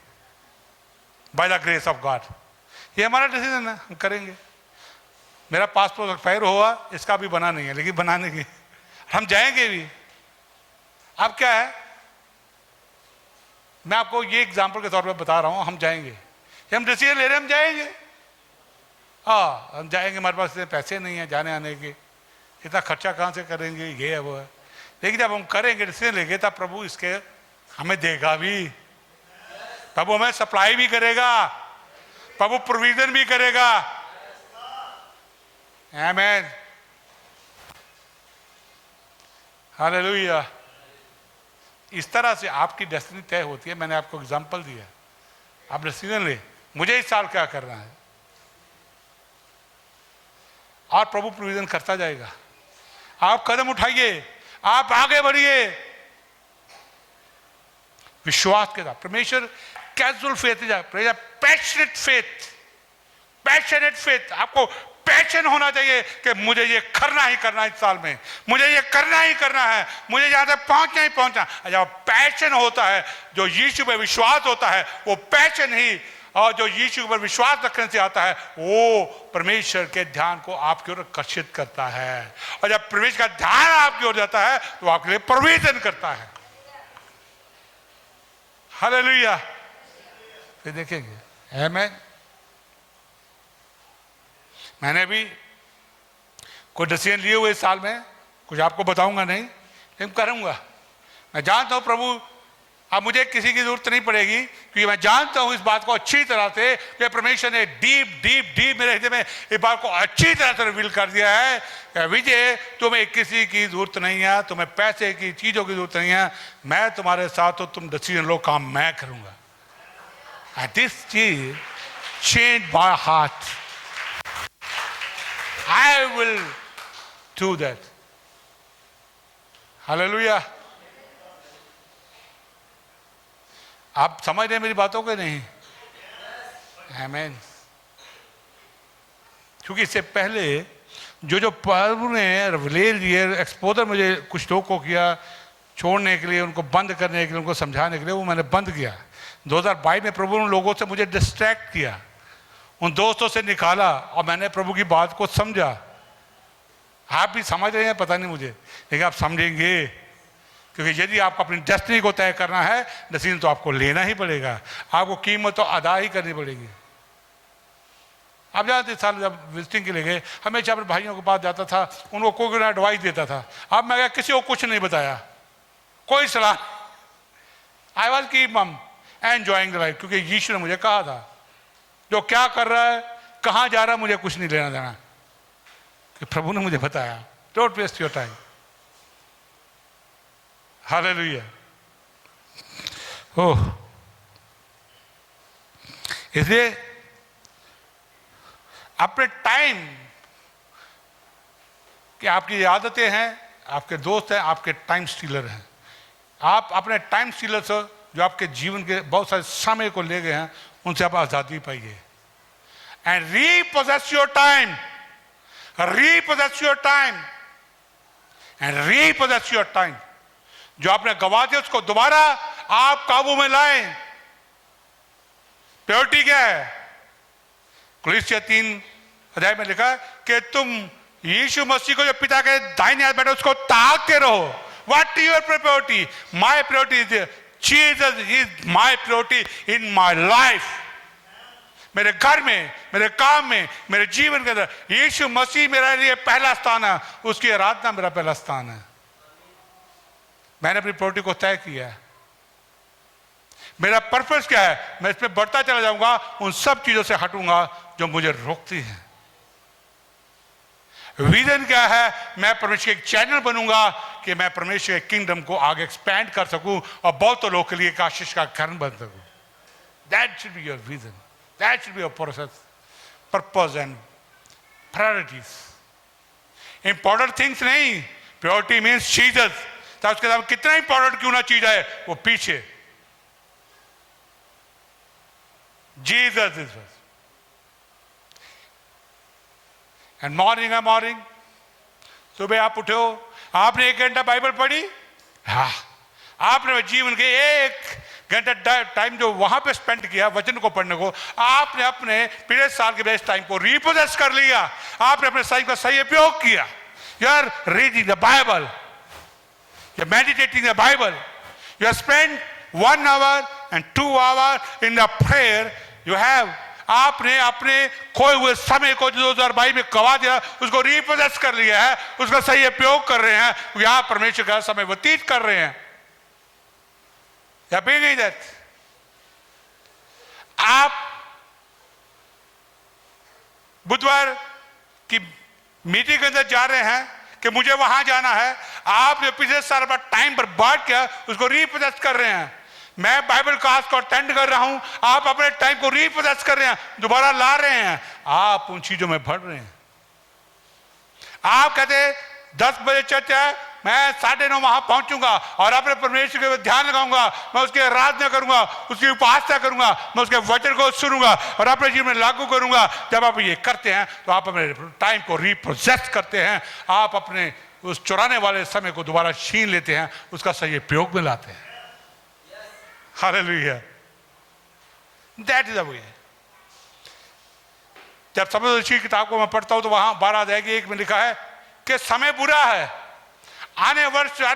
by the grace of God. ये हमारा डिसीजन है, हम करेंगे। मेरा पासपोर्ट एक्सपायर हुआ, इसका भी बना नहीं है, लेकिन बनाने की हम जाएंगे भी। अब क्या है, मैं आपको ये एग्जांपल के तौर पे बता रहा हूं, हम जाएंगे। हम डिसीजन ले रहे हैं, हम जाएंगे। हाँ, हम जाएंगे। हमारे पास इतने पैसे नहीं है जाने आने के, इतना खर्चा कहाँ से करेंगे, ये है वो है। लेकिन जब हम करेंगे, डिसीजन लेंगे, तब प्रभु इसके हमें देगा भी। प्रभु हमें सप्लाई भी करेगा, प्रभु प्रोविजन भी करेगा। आमीन। हालेलुया। इस तरह से आपकी डेस्टिनी तय होती है। मैंने आपको एग्जांपल दिया। आप डिसीजन ले, मुझे इस साल क्या करना है, और प्रभु प्रोविजन करता जाएगा। आप कदम उठाइए, आप आगे बढ़िए विश्वास के साथ। परमेश्वर कैजुअल फेथ है, पैशनेट फेथ। पैशनेट फेथ, आपको पैशन होना चाहिए कि मुझे ये करना ही करना है इस साल में, मुझे ये करना ही करना है, मुझे यहां तक पहुंचना ही पहुंचना। जब पैशन होता है, जो यीशु पे विश्वास होता है, वो पैशन ही, और जो यीशु पर विश्वास रखने से आता है, वो परमेश्वर के ध्यान को आपकी ओर आकर्षित करता है। और जब परमेश्वर का ध्यान आपकी ओर जाता है, तो आपके लिए प्रोविजन करता है। हालेलुया। फिर देखेंगे, आमीन। मैंने भी कुछ डिसीजन लिए हुए इस साल में, कुछ आपको बताऊंगा नहीं, लेकिन करूंगा। मैं जानता हूं प्रभु अब मुझे किसी की जरूरत नहीं पड़ेगी, क्योंकि मैं जानता हूं इस बात को अच्छी तरह से कि परमेश्वर ने डीप डीप डीप मेरे हृदय में इस बात को अच्छी तरह से रिवील कर दिया है कि विजय तुम्हें किसी की जरूरत नहीं है, तुम्हें पैसे की चीजों की जरूरत नहीं है, मैं तुम्हारे साथ हो, तुम डिसीजन लो, काम मैं करूंगा। एंड दिस चीज change my heart, I will do that. Hallelujah. आप समझ रहे हैं मेरी बातों को नहीं? आमीन। क्योंकि इससे पहले जो प्रभु ने रिवील दिए एक्सपोजर मुझे कुछ लोगों को किया छोड़ने के लिए, उनको बंद करने के लिए, उनको समझाने के लिए, वो मैंने बंद किया। 2022 में प्रभु ने लोगों से मुझे डिस्ट्रैक्ट किया, उन दोस्तों से निकाला, और मैंने प्रभु की बात को समझा। आप भी समझ रहे हैं पता नहीं मुझे, लेकिन आप समझेंगे, क्योंकि यदि आपको अपनी डेस्टिनी को तय करना है, डिसीजन तो आपको लेना ही पड़ेगा, आपको कीमत तो अदा ही करनी पड़ेगी। आप जानते साल जब विजिटिंग के लिए गए, हमेशा अपने भाइयों के पास जाता था, उनको कोई ना एडवाइस देता था। अब मैं किसी को कुछ नहीं बताया, कोई सलाह। आई वॉज की मम एंजॉइंग द लाइफ, क्योंकि यीशु ने मुझे कहा था जो क्या कर रहा है, कहाँ जा रहा है, मुझे कुछ नहीं लेना देना, कि प्रभु ने मुझे बताया। Don't waste your time. Hallelujah. Oh, इसलिए अपने टाइम कि आपकी आदतें हैं, आपके दोस्त हैं, आपके टाइम स्टीलर हैं। आप अपने टाइम स्टीलर से जो आपके जीवन के बहुत सारे समय को ले गए हैं, उनसे आप आजादी पाइए। And repossess your time, repossess your time and repossess your time. जो आपने गवा दिया उसको दोबारा आप काबू में लाएं। प्योरिटी क्या है? कुलिस्सिया 3 अध्याय में लिखा कि तुम यीशु मसीह को जो पिता के दाहिने हाथ बैठे उसको ताकते रहो। What is your purity? My purity is Jesus is my purity in my life. मेरे घर में, मेरे काम में, मेरे जीवन के अंदर यीशु मसीह मेरे लिए पहला स्थान है, उसकी आराधना मेरा पहला स्थान है। मैंने अपनी प्योरिटी को तय किया है। मेरा पर्पस क्या है? मैं इसमें बढ़ता चला जाऊंगा, उन सब चीजों से हटूंगा जो मुझे रोकती हैं। विजन क्या है? मैं परमेश्वर के एक चैनल बनूंगा कि मैं परमेश्वर के किंगडम को आगे एक्सपैंड कर सकूं और बहुत लोगों के लिए एक आशीष का कारण बन सकूं। That should be your vision, that should be your process, purpose and priorities. Important things नहीं, प्योरिटी मीन्स जीसस। तो उसके साथ कितना इंपॉर्टेंट क्यों ना चीज है, वो पीछे Jesus is first. And morning है, मॉर्निंग सुबह आप उठो, आपने 1 घंटा बाइबल पढ़ी, हाँ, आपने जीवन के 1 घंटा टाइम जो वहां पे स्पेंड किया वचन को पढ़ने को, आपने अपने पिछले साल के बेस्ट टाइम को रिपोजेस कर लिया। आपने अपने टाइम का सही उपयोग किया। You are reading the Bible, you are meditating the Bible, you are spend 1 hour and 2 hours in the prayer you have। आपने अपने खोए हुए समय को जो 2022 में गवा दिया उसको रिपोजेस कर लिया है, उसका सही उपयोग कर रहे हैं, यहां परमेश्वर का समय व्यतीत कर रहे हैं। या being that आप बुधवार की मीटिंग के अंदर जा रहे हैं कि मुझे वहां जाना है, आपने पिछले साल पर टाइम पर बांट किया, उसको रिपोजेस कर रहे हैं। मैं बाइबल क्लास को अटेंड कर रहा हूं, आप अपने टाइम को रिपोजेस कर रहे हैं, दोबारा ला रहे हैं, आप उन चीजों में बढ़ रहे हैं। आप कहते 10 बजे चर्च है, मैं 9:30 वहां पहुंचूंगा और अपने परमेश्वर के ध्यान लगाऊंगा, मैं उसकी आराधना करूंगा, उसकी उपासना करूंगा, मैं उसके वचन को सुनूंगा और अपने जीवन में लागू करूंगा। जब आप ये करते हैं तो आप अपने टाइम को रिपोजेस करते हैं, आप अपने उस चुराने वाले समय को दोबारा छीन लेते हैं, उसका सही उपयोग में लाते हैं। Hallelujah, that is the way. जब समझ किताब को मैं पढ़ता हूं तो वहां 12 अध्याय की 1 में लिखा है कि समय बुरा है, आने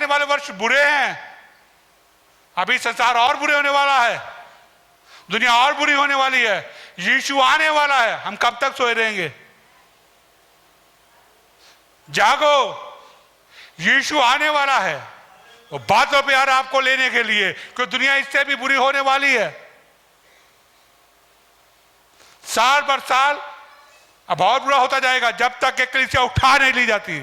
वाले वर्ष बुरे हैं, अभी संसार और बुरे होने वाला है, दुनिया और बुरी होने वाली है। यीशु आने वाला है, हम कब तक सोए रहेंगे? जागो, यीशु आने वाला है। वो बातों पे यार आपको लेने के लिए, क्योंकि दुनिया इससे भी बुरी होने वाली है। साल भर साल अब और बुरा होता जाएगा जब तक एक कलीसिया उठा नहीं ली जाती।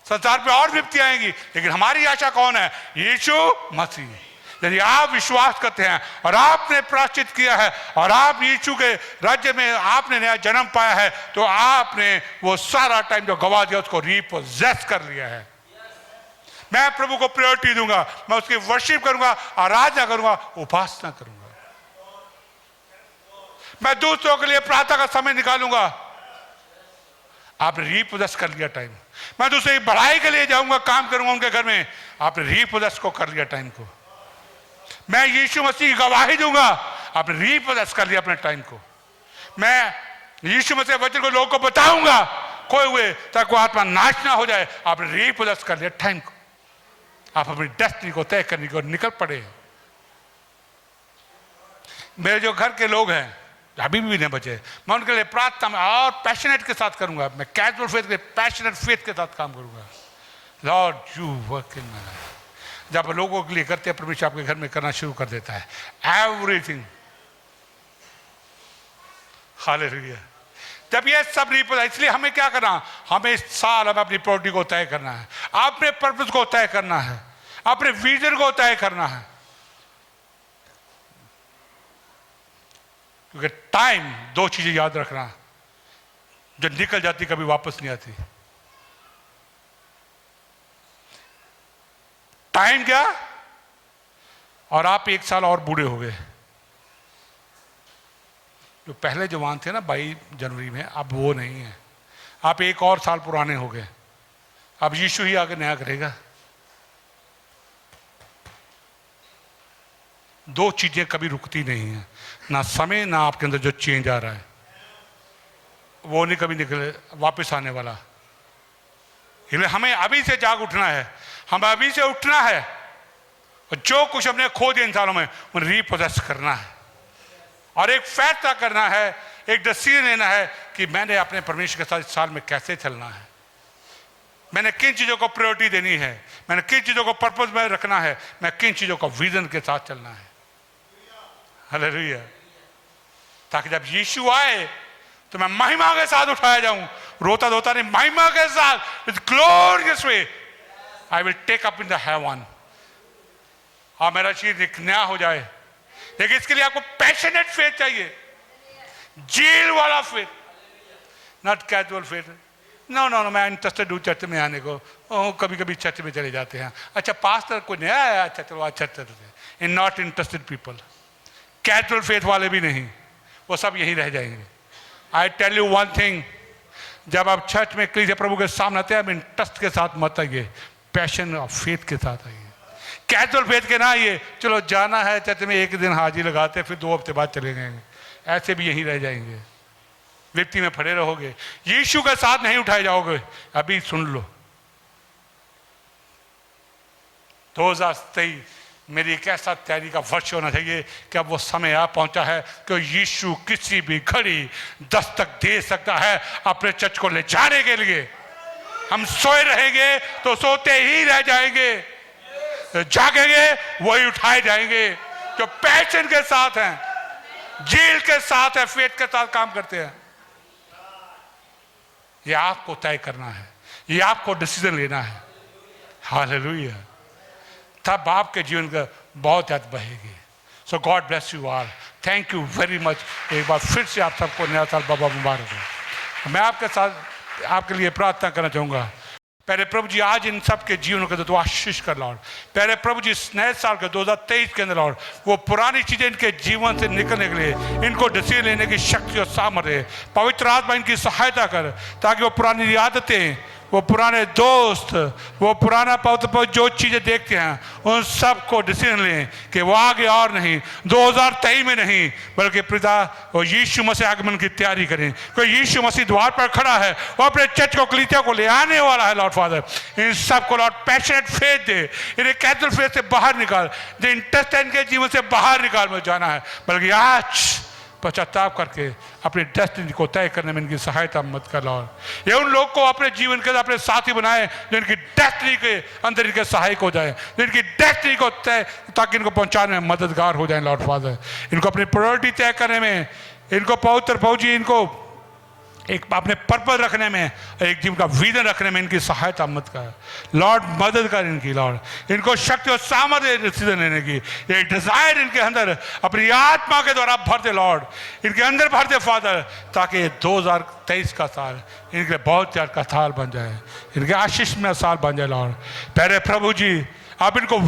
संसार पे और विपत्ति आएंगी, लेकिन हमारी आशा कौन है? यीशु मसीह। यदि आप विश्वास करते हैं और आपने प्रायश्चित किया है और आप यीशु के राज्य में आपने नया जन्म पाया है, तो आपने वो सारा टाइम जो गवा दिया उसको रिपोजेस कर लिया है। मैं प्रभु को प्रायोरिटी दूंगा, मैं उसकी वर्शिप करूंगा, आराधना करूंगा, उपासना करूंगा। मैं दूसरों के लिए प्रार्थना का समय निकालूंगा। आपने रिपोजेस कर लिया टाइम। मैं दूसरे की बढ़ाई के लिए जाऊंगा, काम करूंगा उनके घर में। आपने रिपोजेस को कर लिया टाइम को। मैं यीशु मसीह की गवाही दूंगा, आपने रिपोजेस कर लिया अपने टाइम को। मैं यीशु मसीह वचन को लोगों को बताऊंगा खोए हुए, ताकि आत्मा नाश ना हो जाए, आपने रिपोजेस कर लिया टाइम को। आप अपनी डेस्टिनी को तय करने को निकल पड़े। मेरे जो घर के लोग हैं अभी भी नहीं बचे, मैं उनके लिए प्रार्थना में और पैशनेट के साथ करूंगा। मैं कैजुअल फेथ के पैशनेट फेथ के साथ काम करूंगा। Lord you work in my life. जब लोगों के लिए करते हैं, परमेश्वर आपके घर में करना शुरू कर देता है एवरीथिंग। हालेलुया। जब ये सब रिपोर्ट, इसलिए हमें क्या करना? हमें इस साल हमें अपनी प्रायोरिटी को तय करना है, अपने पर्पस को तय करना है, अपने विजन को तय करना है। क्योंकि टाइम, दो चीजें याद रखना, जो निकल जाती कभी वापस नहीं आती। टाइम क्या? और आप एक साल और बूढ़े हो गए। जो पहले जवान थे ना 22 जनवरी में, अब वो नहीं है। आप एक और साल पुराने हो गए। अब यीशु ही आगे नया करेगा। दो चीजें कभी रुकती नहीं है, ना समय, ना आपके अंदर जो चेंज आ रहा है वो नहीं कभी निकले वापस आने वाला। इसलिए हमें अभी से जाग उठना है, हमें अभी से उठना है, और जो कुछ हमने खो दिया इन सालों में उन्हें रिपोजेस करना है। और एक फैसला करना है, एक डिसीजन लेना है कि मैंने अपने परमेश्वर के साथ इस साल में कैसे चलना है। मैंने किन चीज़ों को प्रायोरिटी देनी है, मैंने किन चीज़ों को पर्पस में रखना है, मैं किन चीज़ों को विजन के साथ चलना है। हालेलुया। ताकि जब यीशु आए तो मैं महिमा के साथ उठाया जाऊं, रोता धोता नहीं, महिमा के साथ, with glorious way I will take up in the heaven. और मेरा शरीर एक नया हो जाए। लेकिन इसके लिए आपको पैशनेट फेथ चाहिए, जील वाला faith, not casual faith. No no no, मैं इंटरेस्टेड हूँ चर्च में आने को। ओह, कभी कभी चर्च में चले जाते हैं। अच्छा पास्टर कोई नया आया, अच्छा चलो अच्छा चलते हैं। In not interested people, casual faith वाले भी नहीं, वो सब यहीं रह जाएंगे। I tell you one thing, जब आप चर्च में कलीसिया प्रभु के सामने आते हैं, आप इंटरेस्ट के साथ मत आइए, पैशन और फेथ के साथ आइए। कैजुअल फेथ के ना आइए, चलो जाना है चर्च में, एक दिन हाजिरी लगाते फिर 2 हफ्ते बाद चले जाएंगे, ऐसे भी यहीं रह जाएंगे, व्यक्ति में पड़े रहोगे, यीशु के साथ नहीं उठाए जाओगे। अभी सुन लो, 2023 मेरी एक ऐसा तैयारी का वर्ष होना चाहिए कि अब वो समय आ पहुंचा है कि यीशु किसी भी घड़ी दस्तक दे सकता है अपने चर्च को ले जाने के लिए। हम सोए रहेंगे तो सोते ही रह जाएंगे, जागेंगे वही उठाए जाएंगे। जो पैशन के साथ हैं, जील के साथ है, फेथ के साथ काम करते हैं। ये आपको तय करना है, ये आपको डिसीजन लेना है। हालेलुया। तब आपके जीवन का बहुत याद बहेगी। So God bless you all, thank you very much. एक बार फिर से आप सबको नया साल बाबा मुबारक हो। मैं आपके साथ आपके लिए प्रार्थना करना चाहूँगा। पहले प्रभु जी आज इन सब के जीवन को तो आशीष कर लॉर्ड। पहले प्रभु जी इस नए साल के 2023 के अंदर लॉर्ड, वो पुरानी चीजें इनके जीवन से निकलने के लिए इनको डिसीजन लेने की शक्ति और सामर्थ्य, पवित्र आत्मा इनकी सहायता कर, ताकि वो पुरानी आदतें, वो पुराने दोस्त, वो पुराना पवित्र जो चीज़ें देखते हैं उन सब को डिसीजन लें कि वो आगे और नहीं 2023 में नहीं, बल्कि पिता वो यीशु मसीह आगमन की तैयारी करें। कोई यीशु मसीह द्वार पर खड़ा है, वो अपने चर्च को कलीसिया को ले आने वाला है। लॉर्ड फादर, इन सब को लॉर्ड पैशनेट फेथ दे, इन्हें कैजुअल फेथ से बाहर निकाल, जो इंटरेस्ट है इनके जीवन से बाहर निकाल में जाना है, बल्कि आज पश्चाताप करके अपनी डेस्टिनी को तय करने में इनकी सहायता मत कर लॉर्ड। ये उन लोग को अपने जीवन के अपने साथी बनाए जो इनकी डेस्टिनी के अंदर इनके सहायक हो जाए, जो इनकी डेस्टिनी को तय ताकि इनको पहुंचाने में मददगार हो जाए लॉर्ड फादर। इनको अपनी प्रायोरिटी तय करने में, इनको पवित्र पहुंची, इनको एक अपने पर्पज रखने में, एक जीवन का विजन रखने में इनकी सहायता मत कर लॉर्ड। मदद कर इनकी लॉर्ड, इनको शक्ति और सामर्थ्य डिसीजन लेने की, ये डिजायर इनके अंदर अपनी आत्मा के द्वारा भर दे लॉर्ड, इनके अंदर भर दे फादर, ताकि 2023 का साल इनके लिए बहुत याद का साल बन जाए, इनके आशीष में साल बन जाए लॉर्ड। प्यारे प्रभु जी, आप इनको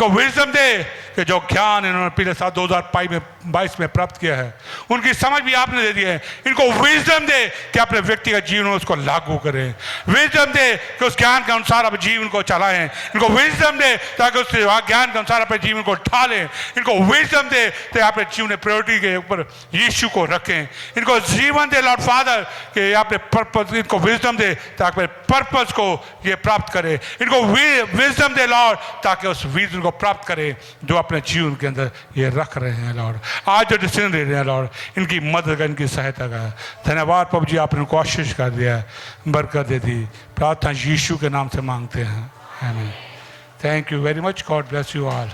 विजडम दे कि जो ज्ञान इन्होंने पिछले साल 2022 में प्राप्त किया है, उनकी समझ भी आपने दे दी है। इनको विजडम दे कि अपने व्यक्तिगत जीवन में उसको लागू करें, विजडम दे कि उस ज्ञान के अनुसार अपने जीवन को चलाएं, इनको विजडम दे ताकि उस ज्ञान के अनुसार अपने जीवन को ढालें, इनको विजडम दे कि अपने जीवन में प्रायोरिटी के ऊपर यीशु को रखें, इनको जीवन दे लॉर्ड फादर कि अपने पर्पस, इनको विजडम दे ताकि अपने पर्पस को ये प्राप्त करे, इनको विजडम दे लॉर्ड ताकि उस विजन को प्राप्त करें जो अपने जीवन के अंदर ये रख रहे हैं लॉर्ड। आज जो डिसीजन ले रहे हैं लॉर्ड, इनकी मदद का, इनकी सहायता का धन्यवाद प्रभु जी। आपने उनको आशीष कर दिया, बरकत दे दी, प्रार्थना यीशु के नाम से मांगते हैं, आमीन। Thank you very much, God bless you all.